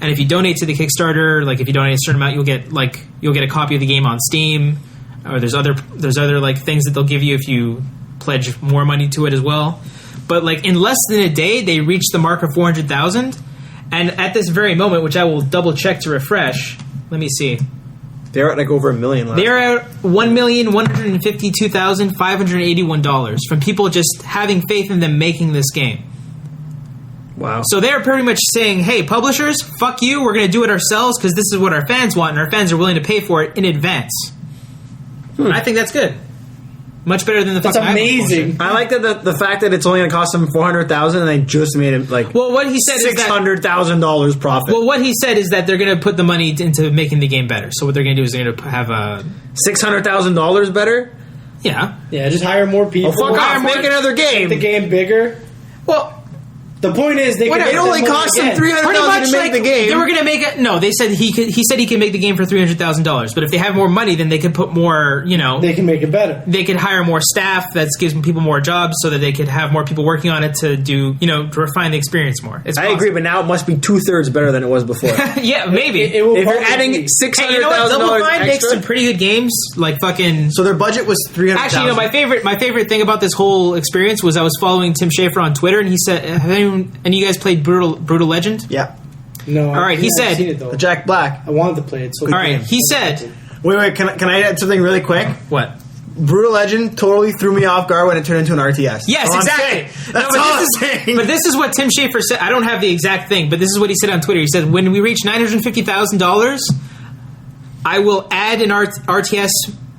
And if you donate to the Kickstarter, like if you donate a certain amount, you'll get a copy of the game on Steam. Or there's other like things that they'll give you if you pledge more money to it as well. But like in less than a day, they reached the mark of 400,000. And at this very moment, which I will double check to refresh, let me see. They're at like over $1 million last. They're at $1,152,581 from people just having faith in them making this game. Wow. So they're pretty much saying, hey, publishers, fuck you, we're going to do it ourselves because this is what our fans want, and our fans are willing to pay for it in advance. I think that's good. Much better than the That's fucking amazing. I like that the fact that it's only going to cost them $400,000 and they just made it like Well, what he said is that $600,000 profit. Well, what he said is that they're going to put the money into making the game better. So what they're going to do is they're going to have a $600,000 better? Yeah, just hire more people. Oh, fuck off! Make another game. Make the game bigger. well, The point is, they it only cost them $300,000 to make the game. They were going to make it. No, they said he said he can make the game for $300,000. But if they have more money, then they could put more. They can make it better. They could hire more staff. That gives people more jobs, so that they could have more people working on it to do to refine the experience more. It's I possible. agree, but now it must be 2/3 better than it was before. Yeah, maybe. It will If you're probably adding be. $600,000 Hey, you know what? Double Fine makes extra, some pretty good games, like fucking. so their budget was $300,000. Actually, my favorite thing about this whole experience was I was following Tim Schafer on Twitter, and he said, "Have anyone, and you guys played Brutal Legend?" Yeah, No. All right, he said- seen it, though. Jack Black. I wanted to play it. So All right, he said, Wait, can I add something really quick? "What?" Brutal Legend totally threw me off guard when it turned into an RTS. Yes, That's all I'm exactly. saying. That's all I'm saying. But this is what Tim Schafer said. I don't have the exact thing, but this is what he said on Twitter. He said, "When we reach $950,000, I will add an RTS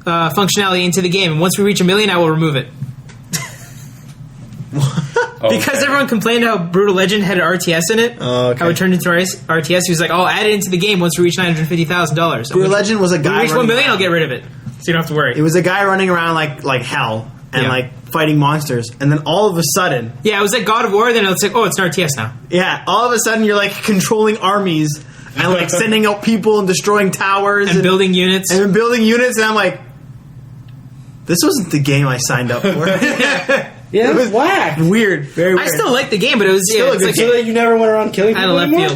functionality into the game, and once we reach $1 million, I will remove it." Because everyone complained how Brutal Legend had an RTS in it, Oh, okay. how it turned into RTS. He was like, "I'll add it into the game once we reach $950,000. Brutal Legend was a When guy. we reach $1 running million, around. I'll get rid of it, so you don't have to worry." It was a guy running around like hell and Yeah. like fighting monsters, and then all of a sudden, Yeah, it was like God of War. Then it's like, oh, it's an RTS now. all of a sudden you're like controlling armies and like sending out people and destroying towers And building units. and building units, and I'm like, this wasn't the game I signed up for. Yeah, It was whack. Weird, very weird. I still like the game, but it was Still a it's good like game. So that you never went around killing out people of left anymore?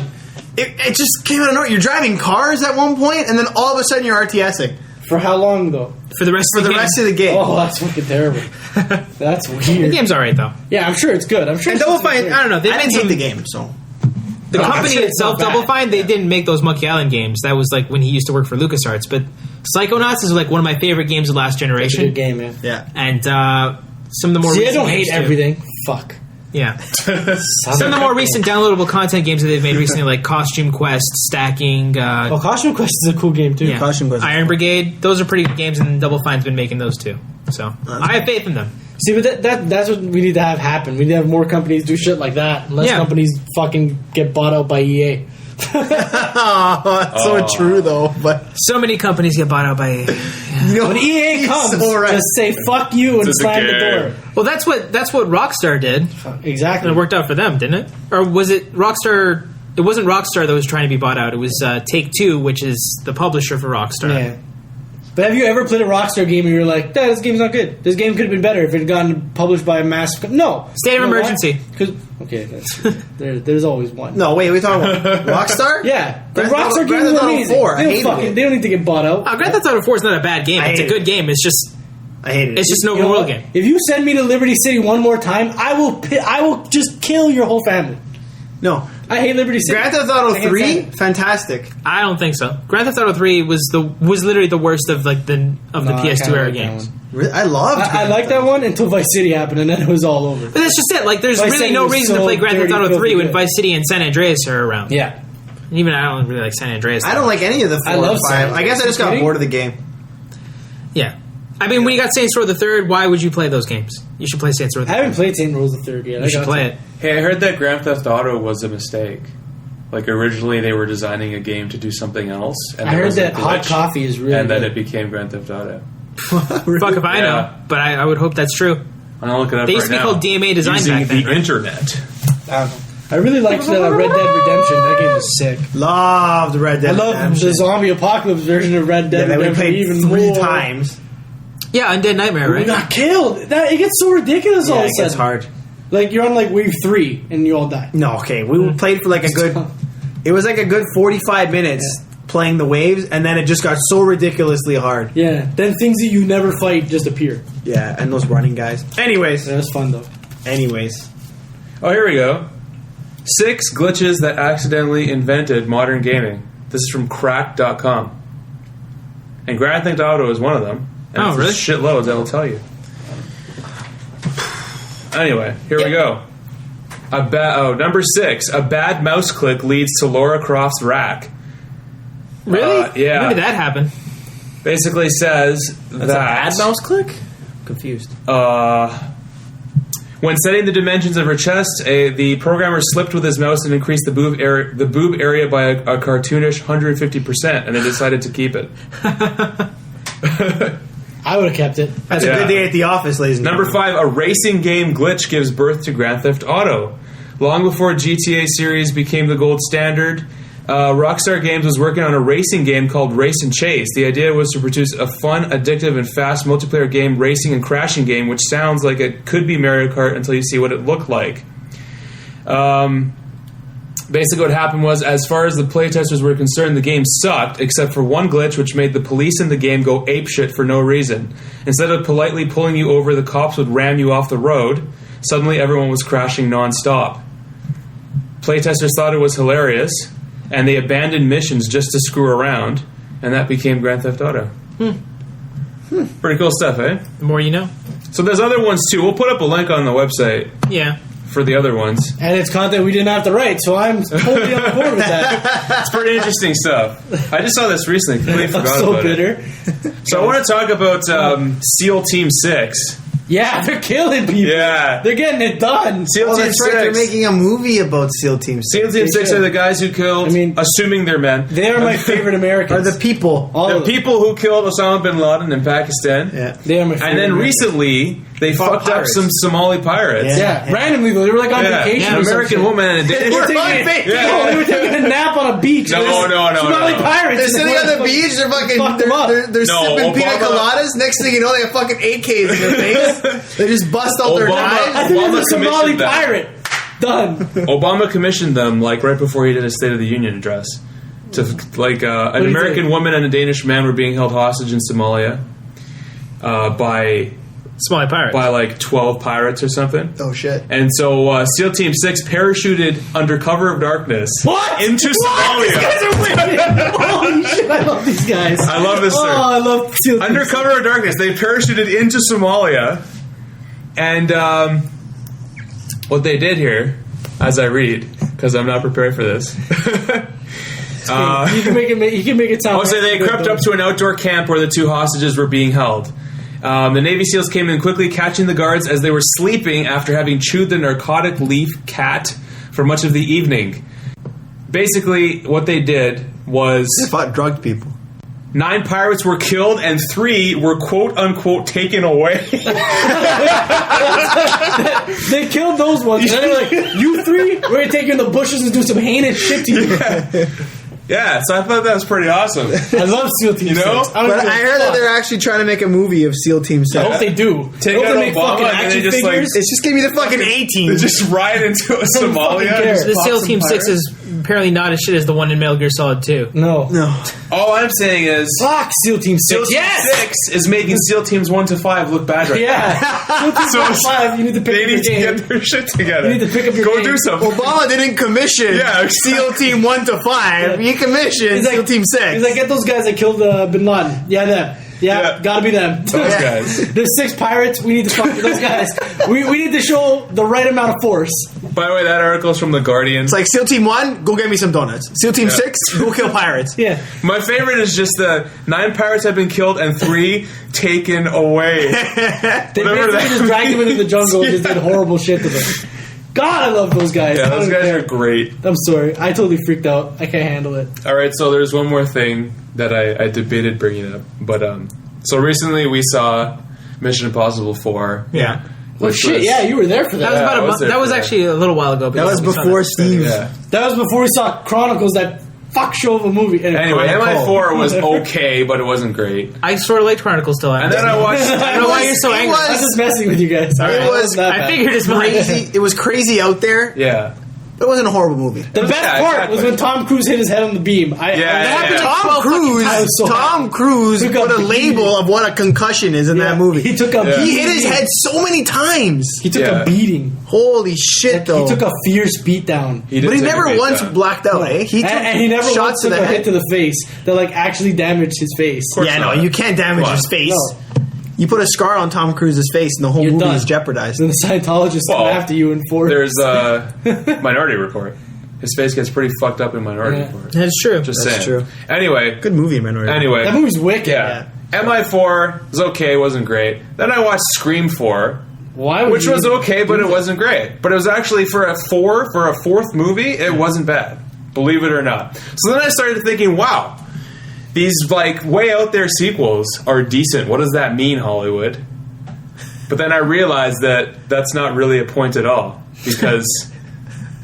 field. It just came out of nowhere. You're driving cars at one point, and then all of a sudden you're RTSing For how long, though? For the rest for of the the game. rest of the game. Oh, that's fucking terrible. That's The weird. game's alright though. Yeah, I'm sure it's good. I'm sure And it's Double just Fine, weird. I don't know. They I made didn't hate some, the game, so the I'm company sure it's itself, not bad. Double Fine, they didn't make those Monkey Island games. That was like when he used to work for LucasArts. But Psychonauts is like one of my favorite games of last It's a generation. good game, man. yeah. And some of the more See, I recent don't hate games, too. everything. Fuck. Yeah. Some of the more recent downloadable content games that they've made recently, like Costume Quest, Stacking, Oh, Costume Quest is a cool game, too. yeah, Costume Quest is Iron cool. Brigade. Those are pretty good games, and Double Fine's been making those too. So I have faith in them. See, but that's what we need to have happen. We need to have more companies do shit like that. Less Yeah. companies fucking get bought out by EA. That's so true though. But So many companies get bought out by. you know, When EA he's comes, so right. just say fuck you and It's a slam the game. door. Well, that's what Rockstar did, Exactly. and it worked out for them, didn't it? Or was it Rockstar? It wasn't Rockstar that was trying to be bought out. It was Take-Two, which is the publisher for Rockstar. Yeah. But have you ever played a Rockstar game and you're like, "Dad, this game's not good. This game could have been better if it had gotten published by a massive..." No. State of You know emergency. why? 'Cause- okay, there's always one. No, wait, we talking about Rockstar? Yeah, the Grand Rockstar Theft game is Auto amazing. 4, I They don't hated it. they don't need to get bought out. Grand Theft Auto 4 is not a bad game. I It's a hate good it. game. It's just I hated it. it's just an You open know world what? game. If you send me to Liberty City one more time, I will just kill your whole family. no. I hate Liberty City. Grand Theft Auto I can't 3, stand it. fantastic. I don't think so. Grand Theft Auto 3 was literally the worst of like the No, I PS2 kinda era like that games. one. I loved. I like that one until Vice City happened, and then it was all over. But that's just it. Like, there's Vice really City no was reason to so play Grand Theft dirty, Auto 3 filthy when good. Vice City and San Andreas are around. Yeah. And even I don't really like San Andreas. I don't like any of the 4 I love and 5. San I guess I just got Andreas. bored of the game. Yeah. I mean, when you got Saints Row the Third, why would you play those games? You should play Saints Row the I Third. haven't played Saint Rose the Third yet. You should play it. Hey, I heard that Grand Theft Auto was a mistake. Like, originally they were designing a game to do something else. And I there heard was a that hot glitch, coffee is really and then good. it became Grand Theft Auto. Fuck if I know. Yeah. But I would hope that's true. I'm gonna look it up They right used to be now. called DMA Design Using back then, the right? internet. I really liked Red Dead Redemption. That game was sick. Loved Red Dead I love Redemption. the zombie apocalypse version of Red Yeah, Dead that we Redemption played even 3 more. times. Yeah, Undead Nightmare, We right? got killed. It gets so ridiculous all Yeah, of it a sudden. gets hard. Like you're on like wave 3 and you all die. No, okay. We played for like a good... It was like a good 45 minutes playing the waves, and then it just got so ridiculously hard. Yeah. Then things that you never fight just appear. Yeah, and those running guys. Anyways. That was fun though. Anyways. Oh, here we go. 6 glitches that accidentally invented modern gaming. This is from crack.com. And Grand Theft Auto is one of them. And Oh, for really? shitloads, I will tell you. Anyway, here we go. Number 6. A bad mouse click leads to Lara Croft's rack. Really? Yeah. When did that happen? Basically says That's a bad mouse click? Confused. When setting the dimensions of her chest, the programmer slipped with his mouse and increased the boob area by a cartoonish 150%, and they decided to keep it. I would have kept it. That's a good day at the office, ladies and Number gentlemen. 5, a racing game glitch gives birth to Grand Theft Auto. Long before GTA series became the gold standard, Rockstar Games was working on a racing game called Race and Chase. The idea was to produce a fun, addictive, and fast multiplayer game, racing and crashing game, which sounds like it could be Mario Kart until you see what it looked like. Basically what happened was, as far as the playtesters were concerned, the game sucked, except for one glitch which made the police in the game go apeshit for no reason. Instead of politely pulling you over, the cops would ram you off the road. Suddenly everyone was crashing non-stop. Playtesters thought it was hilarious, and they abandoned missions just to screw around, and that became Grand Theft Auto. Pretty cool stuff, eh? The more you know. So there's other ones too. We'll put up a link on the website Yeah. for the other ones. And it's content we didn't have to write, so I'm totally on board with that. It's pretty interesting stuff. I just saw this recently. Completely I'm forgot so about it. bitter. So I want to talk about SEAL Team 6. Yeah, they're killing people. Yeah. They're getting it done. SEAL Oh, Team that's right. They're 6. making a movie about SEAL Team 6. SEAL Team 6 are the guys who killed, assuming they're men, They are my favorite Are Americans. the people. All the of them. people who killed Osama bin Laden in Pakistan. Yeah. They are my favorite And then Americans. recently, they Fought fucked up pirates. some Somali pirates. Yeah, randomly though. They were like on vacation. An or some American shit. woman and a Danish. They were We're on taking, vacation. no, they were taking a nap on a beach. No, There's no. Somali pirates. They're in sitting on the fucking- beach, they're fucking fucked them up. they're No, sipping pina Obama- coladas. Next thing you know, they have fucking AKs in their face. They just bust out their Obama- I knives. think Obama it's a Somali commissioned that. pirate. Done. Obama commissioned them like right before he did his State of the Union address. To an do you American think? woman and a Danish man were being held hostage in Somalia by Somali pirates. like 12 pirates or something. Oh shit. And so SEAL Team 6 parachuted under cover of darkness What? into These Somalia. guys are winning. Holy shit! I love these guys. I love this. Oh, I love Seal Team Under cover of darkness, they parachuted into Somalia, and what they did here, as I read, because I'm not prepared for this. You can make it sound. Also, they crept up to an outdoor camp where the two hostages were being held. The Navy SEALs came in quickly, catching the guards as they were sleeping after having chewed the narcotic leaf cat for much of the evening. Basically, what they did was They fought drugged people. 9 pirates were killed and 3 were quote-unquote taken away. They killed those ones. And then they're like, you three, we're gonna take you in the bushes and do some heinous shit to you. Yeah, so I thought that was pretty awesome. I love SEAL Team You know? 6. don't But give a I heard that fuck. they're actually trying to make a movie of SEAL Team 6. I hope they do. Take I hope out they make Obama fucking and they action just, like, figures. It's just gonna be the fucking A-Team. They just ride into fucking Somalia. care. Just The pop SEAL some Team 6 pirates. is apparently not as shit as the one in Metal Gear Solid 2. No. All I'm saying is Fuck SEAL Team 6. SEAL Team Yes! 6 is making SEAL Teams 1 to 5 look bad right now. Yeah. SEAL Team So 5, you need to pick They up your need to game. get their shit together. You need to pick up your Go game. do something. Obama didn't commission Yeah. SEAL Team 1 to 5. He commissioned He's like- SEAL Team 6. He's like, get those guys that killed Bin Laden. Yeah, them. Yeah, Yeah. gotta be them. Those guys. There's 6 pirates. We need to fuck with those guys. We need to show the right amount of force. By the way, that article is from The Guardian. It's like SEAL Team 1, go get me some donuts. SEAL Team 6, go kill pirates. Yeah. My favorite is just the 9 pirates have been killed and 3 taken away. They Whatever basically that just dragged him into the jungle and just Yeah. did horrible shit to them. God, I love those guys. Yeah, I those don't guys care. are great. I'm sorry. I totally freaked out. I can't handle it. All right, so there's one more thing that I debated bringing up, but so recently we saw Mission Impossible 4. Yeah. Oh which shit! was- Yeah, you were there for that. That was Yeah, about I a was month. there That was for that. actually a little while ago. That was because we saw before that. Steve. Yeah. That was before we saw Chronicles. That fuck show of a movie. Anyway, Chronicle. MI4 was okay, but it wasn't great. I sort of like Chronicles still. And then I watched. I don't know why you're so It angry. I'm just messing with you guys. It was Not I bad. figured as much. crazy. It was crazy out there. Yeah. But it wasn't a horrible movie. The best Yeah, part was exactly. when Tom Cruise hit his head on the beam. Yeah. Tom Cruise Took put a a label of what a concussion is in that movie. He took a He hit his beating. head so many times. He took Yeah. a beating. Holy shit, though. He took a fierce beat down. did but he take a never beat once down. blacked out, eh? He took And he never shots once to took the a hit head. to the face that like actually damaged his face. Yeah, no, not. you can't damage Come on. his face. No. You put a scar on Tom Cruise's face, and the whole You're movie done. is jeopardized. Then the Scientologists come Well, after you in four. There's a Minority Report. His face gets pretty fucked up in Minority Yeah. Report. That's true. Just That's saying. true. Anyway. Good movie, Minority. Anyway. that movie's wicked. Yeah. MI4 was okay, wasn't great. Then I watched Scream 4, Why would which you was even okay, but do it that? wasn't great. But it was actually for a fourth movie, it wasn't bad. Believe it or not. So then I started thinking, wow, these like way out there sequels are decent. What does that mean, Hollywood? But then I realized that that's not really a point at all because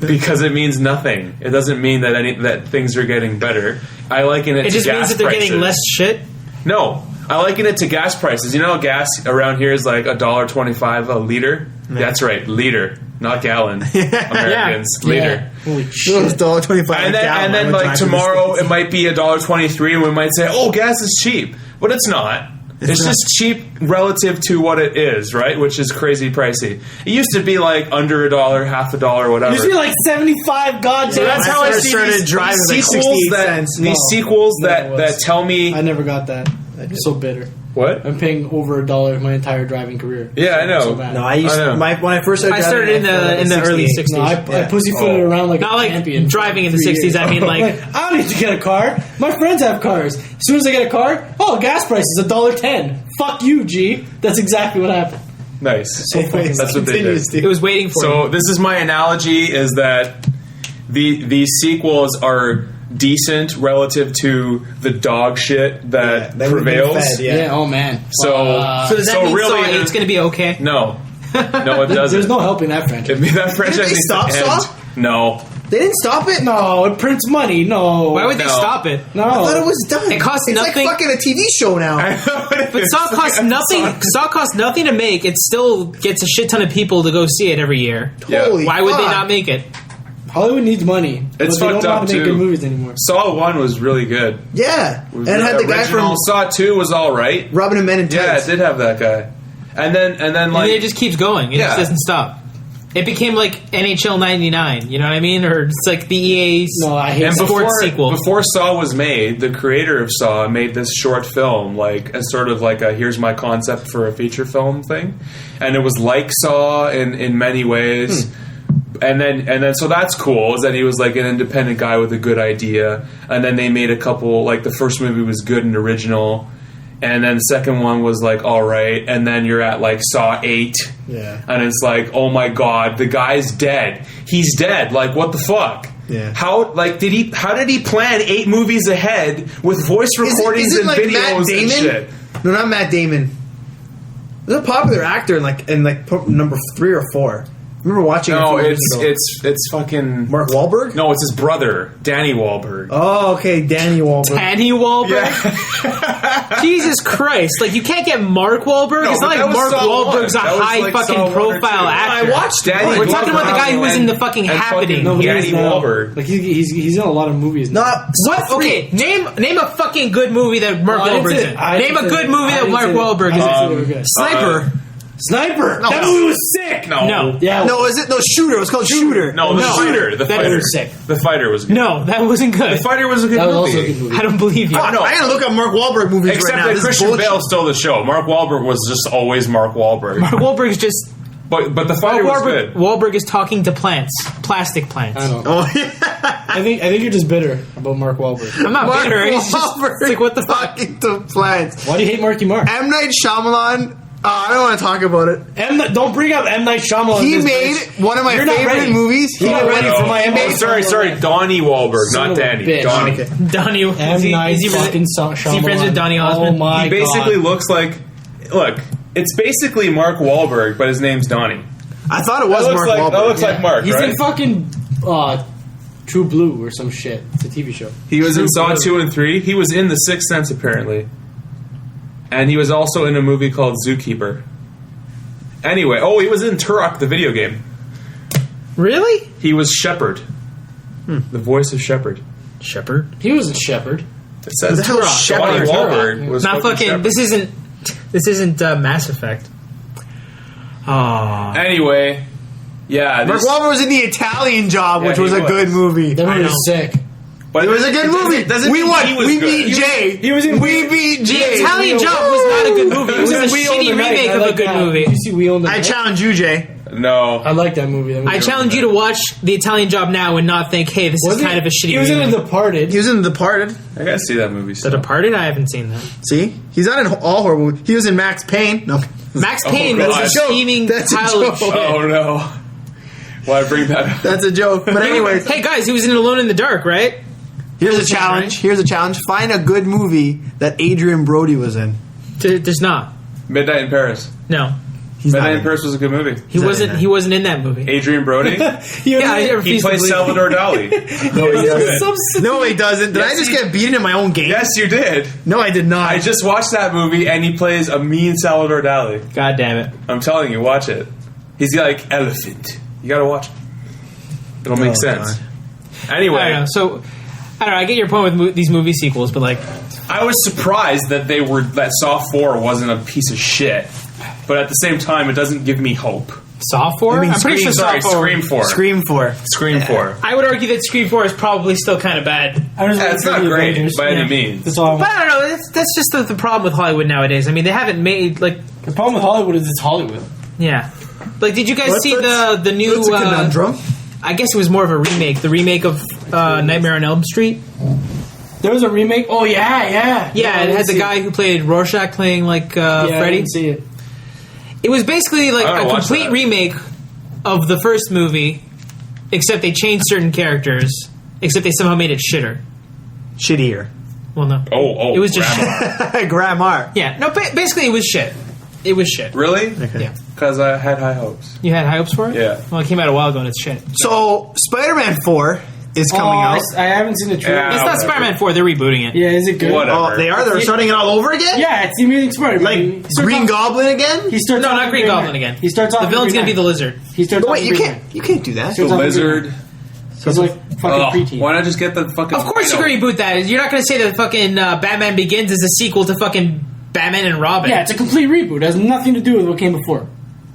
it means nothing. It doesn't mean that things are getting better. I liken it It to just gas means that they're prices. getting less shit. No, I liken it to gas prices. You know, gas around here is like $1.25 a liter. That's right, liter, not gallon. Americans, liter. Holy It was shit. $1.25. And then like tomorrow it might be $1.23, and we might say, "Oh, gas is cheap," but it's not. It's not. just cheap relative to what it is, right? Which is crazy pricey. It used to be like under $1, half $1, whatever. You see like 75 goddamn. So that's when how I I first see started these driving, it was like sequels 68 that cents. these No. sequels No, that it was. that tell me I never got that. I'm so bitter. what? I'm paying over $1 my entire driving career. Yeah, I know. So bad. No, I used I know. when I first started I started driving, in the early 68. 60s. No, I Yeah. pussyfooted Oh. around like Not a like champion. driving in the 3 60s, years. I mean, like- I don't need to get a car. My friends have cars. As soon as I get a car, gas price is $1.10. Fuck you, G. That's exactly what happened. Nice. Anyways, That's what they continues, did. It was waiting for So you. this is my analogy: is that these sequels are decent relative to the dog shit that that we've been prevails. fed, yeah. Oh man. So, So does that mean really, Saw 8's going to be okay? no, it doesn't. There's no helping that franchise. That franchise Didn't they needs stop to end. Saw? No, They didn't stop it. No, it prints money. No. Why would they No. stop it? No. I thought it was done. It costs it's nothing- like fucking a TV show now. But Saw costs nothing. Saw costs nothing to make. It still gets a shit ton of people to go see it every year. Yeah. Holy Why would they fuck. not make it? Hollywood needs money. It's but they fucked don't know how up, to make too. good movies anymore. Saw 1 was really good. Yeah, and it had the guy Original from Saw 2 was all right. Robin and Men in Yeah, Tights. it did have that guy. And then And like it just keeps going. It Yeah. just doesn't stop. It became like NHL '99. You know what I mean? Or it's like the EA. No, I hate and Saw. before, sequel. before Saw was made, the creator of Saw made this short film, like as sort of like a here's my concept for a feature film thing, and it was like Saw in many ways. And then so that's cool. Is that he was like an independent guy with a good idea, and then they made a couple. Like the first movie was good and original, and then the second one was like all right, and then you're at like Saw 8. Yeah. And it's like, oh my god, the guy's dead. He's dead. Like, what the fuck? Yeah. How did he plan 8 movies ahead with voice recordings is it and like videos Matt and Damon? shit? No, not Matt Damon. There's a popular actor in number 3 or 4. I remember watching. No, it a few years ago. it's fucking Mark Wahlberg. No, it's his brother, Danny Wahlberg. Oh, okay, Danny Wahlberg. Danny Wahlberg. Yeah. Jesus Christ! Like you can't get Mark Wahlberg. No, it's but not that like was Mark Saw 1. Wahlberg's a That was high like Saw fucking 1 or 2. profile actor. I watched it. Danny We're talking about the guy who was in the and- fucking and Happening. No, but he Danny is now. Wahlberg. Like he's in a lot of movies. Now. Not What? Okay, name a fucking good movie that Mark No, I didn't Wahlberg's say in. that. I Name didn't a say good that. movie I that didn't Mark say that. Wahlberg I is didn't say in. they were good. Sniper. Sniper. That movie was sick. No. Yeah. No, is it no Shooter? It was called Shooter. No, the No. fighter. The That fighter. was sick. The fighter was good. No, that wasn't good. The fighter was a good That was movie. also a good movie. I don't believe you. Fuck, no. I gotta look up Mark Wahlberg movies Except right now. that This is Christian bullshit. Bale stole the show. Mark Wahlberg was just always Mark Wahlberg. Mark Wahlberg's just. But the fighter was good. Wahlberg is talking to plants, plastic plants. I don't. Oh yeah. I think you're just bitter about Mark Wahlberg. I'm not Mark bitter. It's just Wahlberg it's like what the fuck. talking to plants. Why do you hate Marky Mark? M. Night Shyamalan. I don't want to talk about it. Don't bring up M. Night Shyamalan. He in this made bitch. one of my You're not favorite ready. movies. You're not ready for my M. Night Oh, sorry, Shyamalan. Donnie Wahlberg, Son not of a Danny. bitch. Donnie. Okay. Donnie. M. Night fucking Is he friends with Donnie Oh Osmond? my He basically god. looks like. Look, it's basically Mark Wahlberg, but his name's Donnie. I thought it was That looks Mark like Wahlberg. that looks like Mark, He's right? in fucking True Blue or some shit. It's a TV show. He was in True Saw Blue. 2 and 3. He was in The Sixth Sense, apparently. And he was also in a movie called Zookeeper. Anyway, he was in Turok, the video game. Really? He was Shepard. The voice of Shepard. Shepard? He was a shepherd. It says the hell is Donnie Shepard? Wahlberg was Not fucking. Shepard. This isn't Mass Effect. Oh. Anyway, yeah. Mark Wahlberg was in The Italian Job, which Yeah, was he a good was. movie. That movie know. was sick. But It was a good movie. doesn't We mean won. he was We good. beat Jay. He was in- We beat Jay. The Italian Job was not a good movie. It was a We Own shitty the Night. remake I of like a good that. movie. Did you see We Own the I Night? challenge you, Jay. No. I like that movie. I challenge you to watch The Italian Job now and not think, hey, this is kind of a shitty He was in remake. The Departed. He was in The Departed. I gotta see that movie. The Still. Departed? I haven't seen that. See? He's not in all horror movies. He was in Max Payne. No. Max Oh, Payne God. was a That's a scheming That's a pile of joke. shit. Oh no. Why bring that up? That's a joke. But anyways, Hey guys, he was in Alone in the Dark, right? here's a challenge. Here's a challenge. Find a good movie that Adrian Brody was in. There's not. Midnight in Paris. No. He's Midnight not in Paris was a good movie. He not wasn't in that. He wasn't in that movie. Adrian Brody. Yeah, I He refuse to plays believe- Salvador Dali. No, he doesn't. Good. No, he doesn't. Did I Yes, just he- get beaten in my own game? Yes, you did. No, I did not. I just watched that movie, and he plays a mean Salvador Dali. God damn it. I'm telling you, watch it. He's like elephant. You gotta watch it. It'll make sense. Anyway, I don't know. So, I don't know. I get your point with these movie sequels, but like, I was surprised that that Saw 4 wasn't a piece of shit. But at the same time, it doesn't give me hope. Saw 4? You mean I'm pretty sure Sorry, Saw 4. Scream 4. Scream 4. Scream 4. I would argue that Scream 4 is probably still kind of bad. I was Yeah, it's not great by any means. That's all. But I don't know. That's just the problem with Hollywood nowadays. I mean, they haven't made, like, The problem with Hollywood is it's Hollywood. yeah. Like, did you guys see the new... That's a conundrum. I guess it was more of a remake. The remake of Nightmare on Elm Street. There was a remake. Oh yeah. Yeah, it had the guy who played Rorschach playing, like, I Freddy. didn't see it. It was basically like I don't a watch complete that. remake of the first movie, except they changed certain characters, except they somehow made it shitter. Shittier. Well, no. Oh, It was just Grandma. shit. Grammar. Yeah, no, basically it was shit. It was shit. Really? Yeah. Because I had high hopes. You had high hopes for it? Yeah. Well, it came out a while ago and it's shit. So, Spider-Man 4 is coming out. I haven't seen the trailer. Yeah. It's not whatever. Spider-Man 4, they're rebooting it. Yeah, is it good? Whatever. Oh, they are? They're starting it all over again? Yeah, it's the Amazing Spider-Man. Like He starts Green off- Goblin again? He starts No, off not in Green Green Goblin Knight. again. He starts off The in villain's Green gonna be the Knight. lizard. He starts But off wait, in you Green can't. Knight. You can't do that. So The it's off in lizard. Green Knight. He's like fucking preteen. Why not just get the fucking... Of course you're Rhino? going to reboot that. You're not going to say that fucking Batman Begins is a sequel to fucking Batman and Robin. Yeah, it's a complete reboot. It has nothing to do with what came before.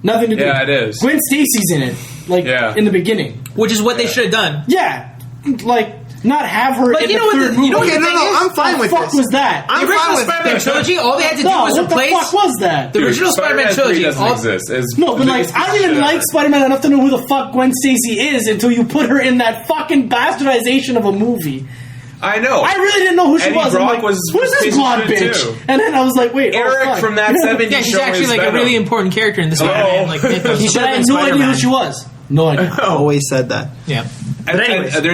Nothing to do. Yeah, it is. Gwen Stacy's in it, like Yeah. in the beginning. Which is what they should have done. Yeah, like not have her Like, in you the know what third the- movie. you know what Okay, no, no, I'm fine with What the fuck this. was that? I'm The original fine with Spider-Man trilogy, all they had to do no, was what replace... the fuck was that? The original Spider-Man 3 trilogy, doesn't all- exist. It's No, but the like, biggest I don't piece of even shit like ever. Spider-Man enough to know who the fuck Gwen Stacy is until you put her in that fucking bastardization of a movie. I know. I really didn't know who she Eddie was. I'm Brock like, was who's a piece this of blonde shit, bitch? too. And then I was like, wait, Eric oh, fuck. from that 70s Yeah, she's show actually is like a Venom. really important character in the Spider-Man like mythos. But I had no idea who she was. No idea. Always said that. Yeah. And, anyways. and there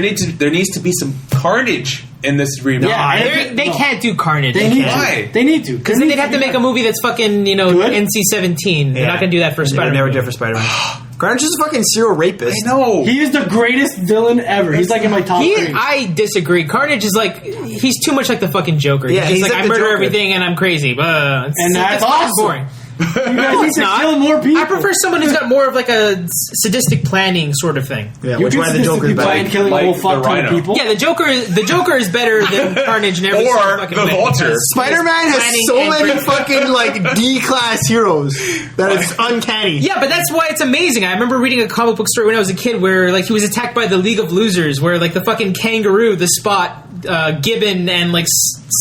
needs to be some carnage in this remake. Yeah, They can't do Carnage. They need Why? to. They need to. Because then they'd have to make a movie that's fucking, you know, Good? NC-17. They're not going to do that for They Spider-Man. never did for Spider-Man. Carnage is a fucking serial rapist. I know. He is the greatest villain ever. He's like in my top 3. I disagree. Carnage is like, he's too much like the fucking Joker. Yeah, he's he's like, like I the murder Joker. everything and I'm crazy. But And that's fucking awesome. boring. You guys need it's to not. kill more people. I prefer someone who's got more of like a sadistic planning sort of thing. Yeah, You which can why the Joker's statistically plan better. killing Like a whole the fuck ton of Rhino. people. Yeah, the Joker is better than Carnage in every single Or fucking the way. Vulture. Spider-Man has Planning so and many great- fucking like D-class heroes that it's uncanny. Yeah, but that's why it's amazing. I remember reading a comic book story when I was a kid where like he was attacked by the League of Losers, where like the fucking Kangaroo, the Spot, Gibbon, and like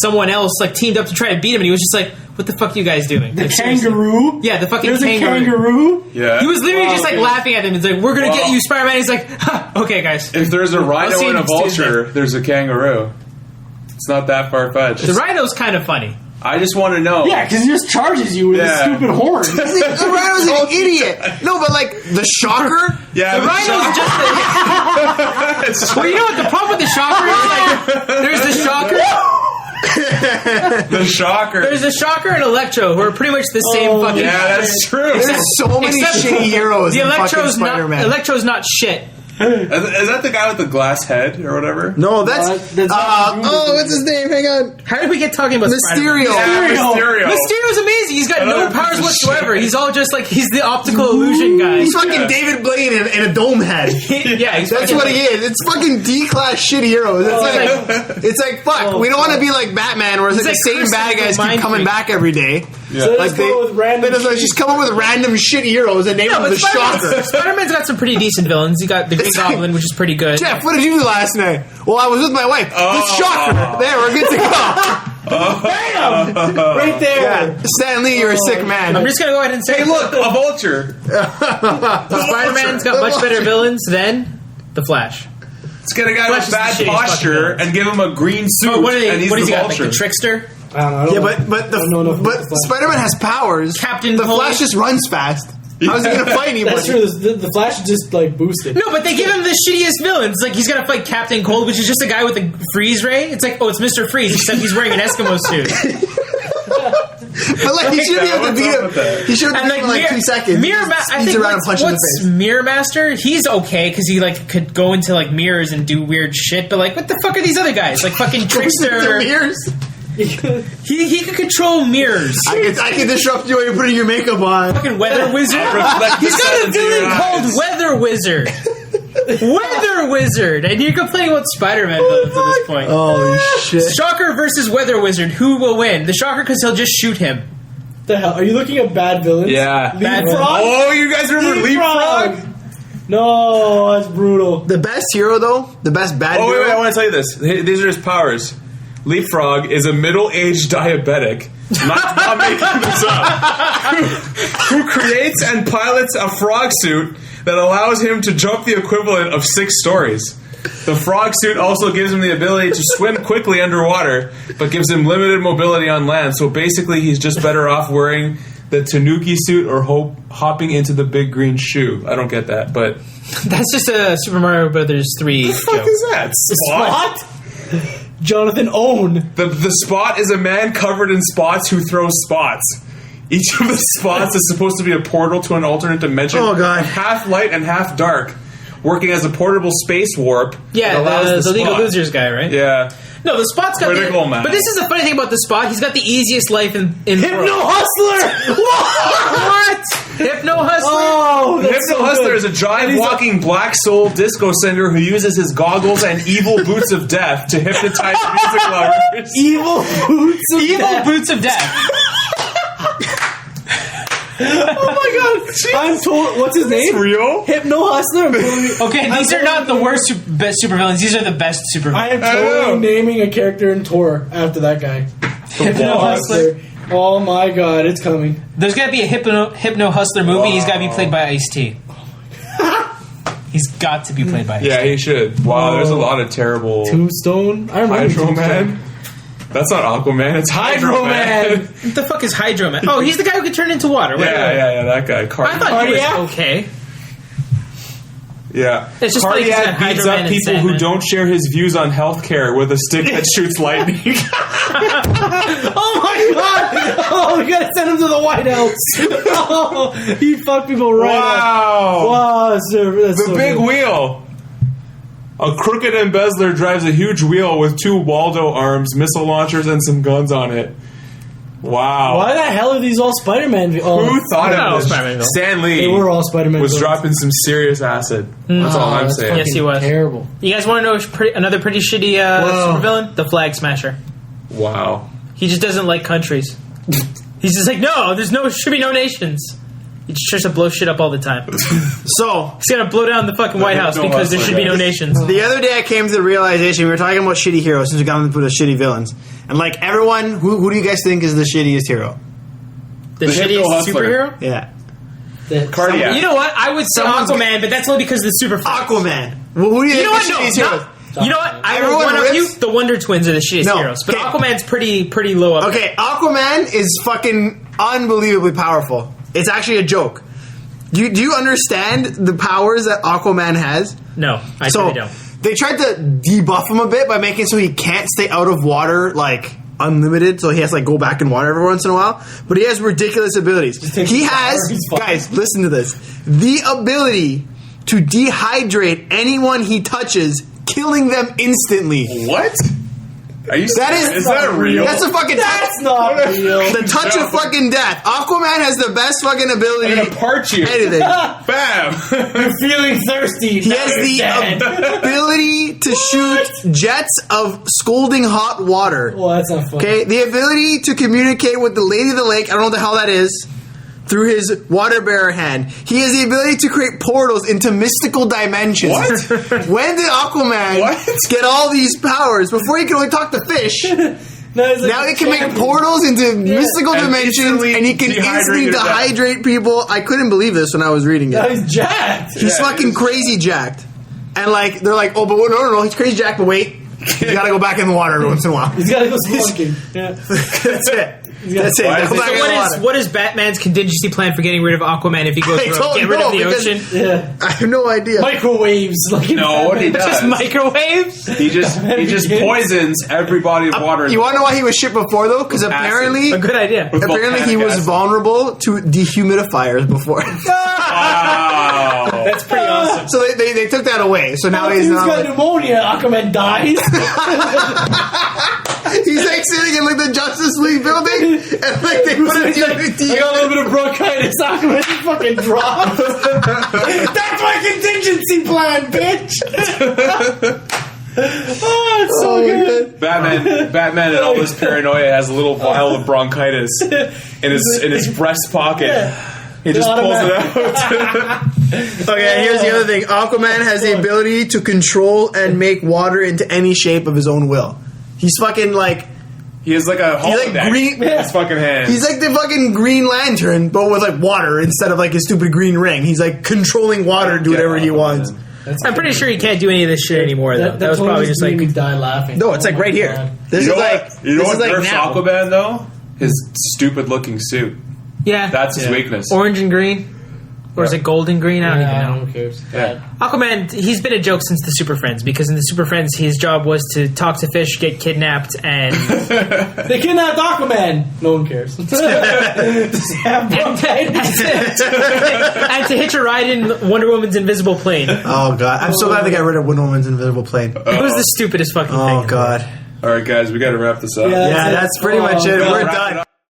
someone else like teamed up to try to beat him, and he was just like, "What the fuck are you guys doing?" The Like, seriously. kangaroo. Yeah, the fucking There's kangaroo. a kangaroo. Yeah. He was literally Wow, just like dude. laughing at him. He's like, "We're gonna get Wow. you, Spider-Man." He's like, huh, "Okay, guys." If there's a I'll rhino see you and a next vulture, there's a kangaroo. It's not that far fetched. The Rhino's kind of funny. I just want to know. Yeah, because he just charges you with Yeah. a stupid horn. The Rhino's an idiot. No, but like the Shocker. Yeah, The Rhino's just a, just. well, you know what the problem with the Shocker is? Like, there's the Shocker. The Shocker. There's the Shocker and Electro, who are pretty much the same fucking. Yeah, that's true. There's so many Except- shitty heroes The in fucking Electro's Spider-Man. Electro's not shit. Is that the guy with the glass head or whatever? No, that's what's his name? Hang on. How did we get talking about Mysterio. Mysterio. Mysterio's amazing. He's got no powers whatsoever. He's all just like he's the optical illusion guy. He's fucking David Blaine in a dome head. Yeah, That's what he is. It's fucking D-class shit heroes. It's like fuck. We don't want to be like Batman, where it's like the same bad guys keep coming back every day. Yeah. So Like they just come up with random shit heroes and name them the Shocker. Spider-Man's got some pretty decent villains. You got the Green Goblin, which is pretty good. Jeff, what did you do last night? Well, I was with my wife. The Shocker. There, we're good to go. Bam! Right there. Yeah. Stan Lee, you're a sick man. I'm just gonna go ahead and say, Hey, look, a vulture. Spider-Man's got much better villains than the Flash. Let's get a guy Flash with is the bad shittiest posture fucking and give him a green suit, What is and he's he the got? Like vulture. the Trickster? I don't know. But Spider-Man has powers. Captain the Cold. Flash just runs fast. How's he gonna fight anybody? That's true. The Flash is just like boosted. No, but they give him the shittiest villains. Like he's got to fight Captain Cold, which is just a guy with a freeze ray. It's like, oh, it's Mr. Freeze, except he's wearing an Eskimo suit. But like he should be able to beat him. He should have beat him in like 2 seconds. I think what's Mirror Master? He's okay because he like could go into like mirrors and do weird shit. But like, what the fuck are these other guys? Like fucking Trickster. Mirrors. He could control mirrors. I can disrupt you while you're putting your makeup on. Fucking Weather Wizard. He's got a villain called Weather Wizard. Weather Wizard, and you're complaining about Spider-Man villains at this point. Holy shit! Shocker versus Weather Wizard. Who will win? The Shocker, because he'll just shoot him. The hell? Are you looking at bad villains? Yeah. Leapfrog? Oh, you guys remember Leapfrog? No, that's brutal. The best hero, though, the best bad hero. Wait, I want to tell you this. These are his powers. Leapfrog is a middle-aged diabetic, not making this up, who creates and pilots a frog suit that allows him to jump the equivalent of 6 stories. The frog suit also gives him the ability to swim quickly underwater, but gives him limited mobility on land. So basically, he's just better off wearing the Tanuki suit or hopping into the big green shoe. I don't get that, but That's just a Super Mario Brothers 3 what the fuck joke. is that? Spot? Jonathan Own. The spot is a man covered in spots who throws spots. Each of the spots is supposed to be a portal to an alternate dimension. Oh, God. Half light and half dark, working as a portable space warp. Yeah, that allows the League of spot. Losers guy, right? Yeah. No, the Spot's got Critical mass. But this is the funny thing about the Spot. He's got the easiest life in the Hypno world. Hustler! What? Hypno Hustler? Oh, that's Hypno so Hustler good. is a jive-walking black soul disco singer who uses his goggles and evil boots of death to hypnotize music lovers. Evil boots of Evil death. Boots of Death. Oh my god. I'm told. What's his name? Real? Hypno Hustler. I'm totally- Okay, these are not the worst best supervillains. These are the best I supervillains. am I know. totally naming a character in Tor after that guy. Hypno Hustler. Oh my god, it's coming. There's got to be a Hypno Hustler movie. He's got to be played by Ice-T. He's got to be played by Ice-T. Yeah, he should. Wow, there's a lot of terrible... Tombstone. I remember Hydro Tombstone. Man? That's not Aquaman, it's Hydro Man. What the fuck is Hydro Man? Oh, he's the guy who can turn into water. Wait, Yeah, that guy. I thought he was Cardiac? okay. Yeah. It's just funny 'cause Cardiac he's got beats Hydro up Man and people who Sandman. don't share his views on healthcare with a stick that shoots lightning. Oh my god! Oh, we gotta send him to the White House. Oh, he fucked people right off. Wow. Wow, that's The so big good. wheel. A crooked embezzler drives a huge wheel with 2 Waldo arms, missile launchers, and some guns on it. Wow. Why the hell are these all Spider-Man? Who thought No, of this? Spider-Man villain. Stan Lee They were all Spider-Man. was villains. dropping some serious acid. That's all I'm That's saying. Yes, he fucking was. Terrible. You guys want to know another pretty shitty supervillain? The Flag Smasher. Wow. He just doesn't like countries. He's just like, no, should be no nations. He just tries to blow shit up all the time. So He's gonna blow down the fucking White House Hypno because there Hustler should be no guy. nations. the other day I came to the realization we were talking about shitty heroes since we got into the shitty villains, and like everyone, who do you guys think is the shittiest hero? The The Hypno shittiest Hustler. superhero? Yeah, Cardiac. You know what? I would say Someone's Aquaman, but that's only because of the super. Aquaman. Well, who do you, You know think what? the shittiest No, heroes? you know what? I will Everyone one up rips- you. The Wonder Twins are the shittiest No, heroes, but okay. Aquaman's pretty low up. Okay, Aquaman is fucking unbelievably powerful. It's actually a joke. Do you understand the powers that Aquaman has? No, I So really don't. they tried to debuff him a bit by making it so he can't stay out of water like unlimited, so he has to like go back in water every once in a while. But he has ridiculous abilities. takes He a shower, has he's fine. guys, listen to this. The ability to dehydrate anyone he touches, killing them instantly. What? Are you That serious? is that real? That's a fucking That's not real. the touch of fucking death. Aquaman has the best fucking ability. I'm gonna parch you. Anything. Bam! You're feeling thirsty. He has the ability to shoot jets of scalding hot water. Well, that's not funny. Okay, the ability to communicate with the Lady of the Lake. I don't know what the hell that is. Through his water bearer hand, he has the ability to create portals into mystical dimensions. What? When did Aquaman get all these powers? Before he could only talk to fish. Now he can make portals into mystical And dimensions, and he can instantly dehydrate people. I couldn't believe this when I was reading Now it. he's jacked. He's fucking crazy jacked. And like they're like, oh, but no, he's crazy jacked. But wait, you gotta go back in the water every once in a while. He's got to go smoking. Yeah. That's it. That's it. Why Go is back it- in the water. What is Batman's contingency plan for getting rid of Aquaman if he goes I rogue? don't Get rid of know, the because- ocean? Yeah. I have no idea. Microwaves. Like No, what he does. Just microwaves? He just poisons every body of water. You want to know why he was shit before though? Because apparently, A good idea. With apparently he volcanic was acid. vulnerable to dehumidifiers before. Wow. That's pretty awesome. So they took that away. So now he's He's not. got Like, pneumonia. Aquaman dies. he's like sitting in like the Justice League building, and like they put him I got a little bit of bronchitis. Aquaman fucking drops. That's my contingency plan, bitch. Oh, it's so good. Batman, in all this paranoia, has a little vial of bronchitis in his breast pocket. He just pulls it out. Okay, here's the other thing. Aquaman has the ability to control and make water into any shape of his own will. He's fucking like He has like a like holodeck green- in his fucking hand. he's like the fucking Green Lantern, but with like water instead of like his stupid green ring. He's like controlling water to do whatever he wants. I'm pretty sure he can't do any of this shit anymore, though. That was probably just like... we die laughing. No, it's like right here. This you is know like what? You know this what is like nerfs now. Aquaman though? His stupid looking suit. Yeah. That's his weakness. Orange and green? Or is it gold and green? I don't even know. Who cares? Yeah. Aquaman, he's been a joke since the Super Friends, because in the Super Friends, his job was to talk to fish, get kidnapped, and... They kidnapped Aquaman. No one cares. and to hitch a ride in Wonder Woman's invisible plane. It Oh god, I'm so glad they got rid of Wonder Woman's invisible plane. was the stupidest fucking thing. Oh god. All right, guys, we got to wrap this up. Yeah. Yeah, that's pretty much it. God. We're Wrap it done. up.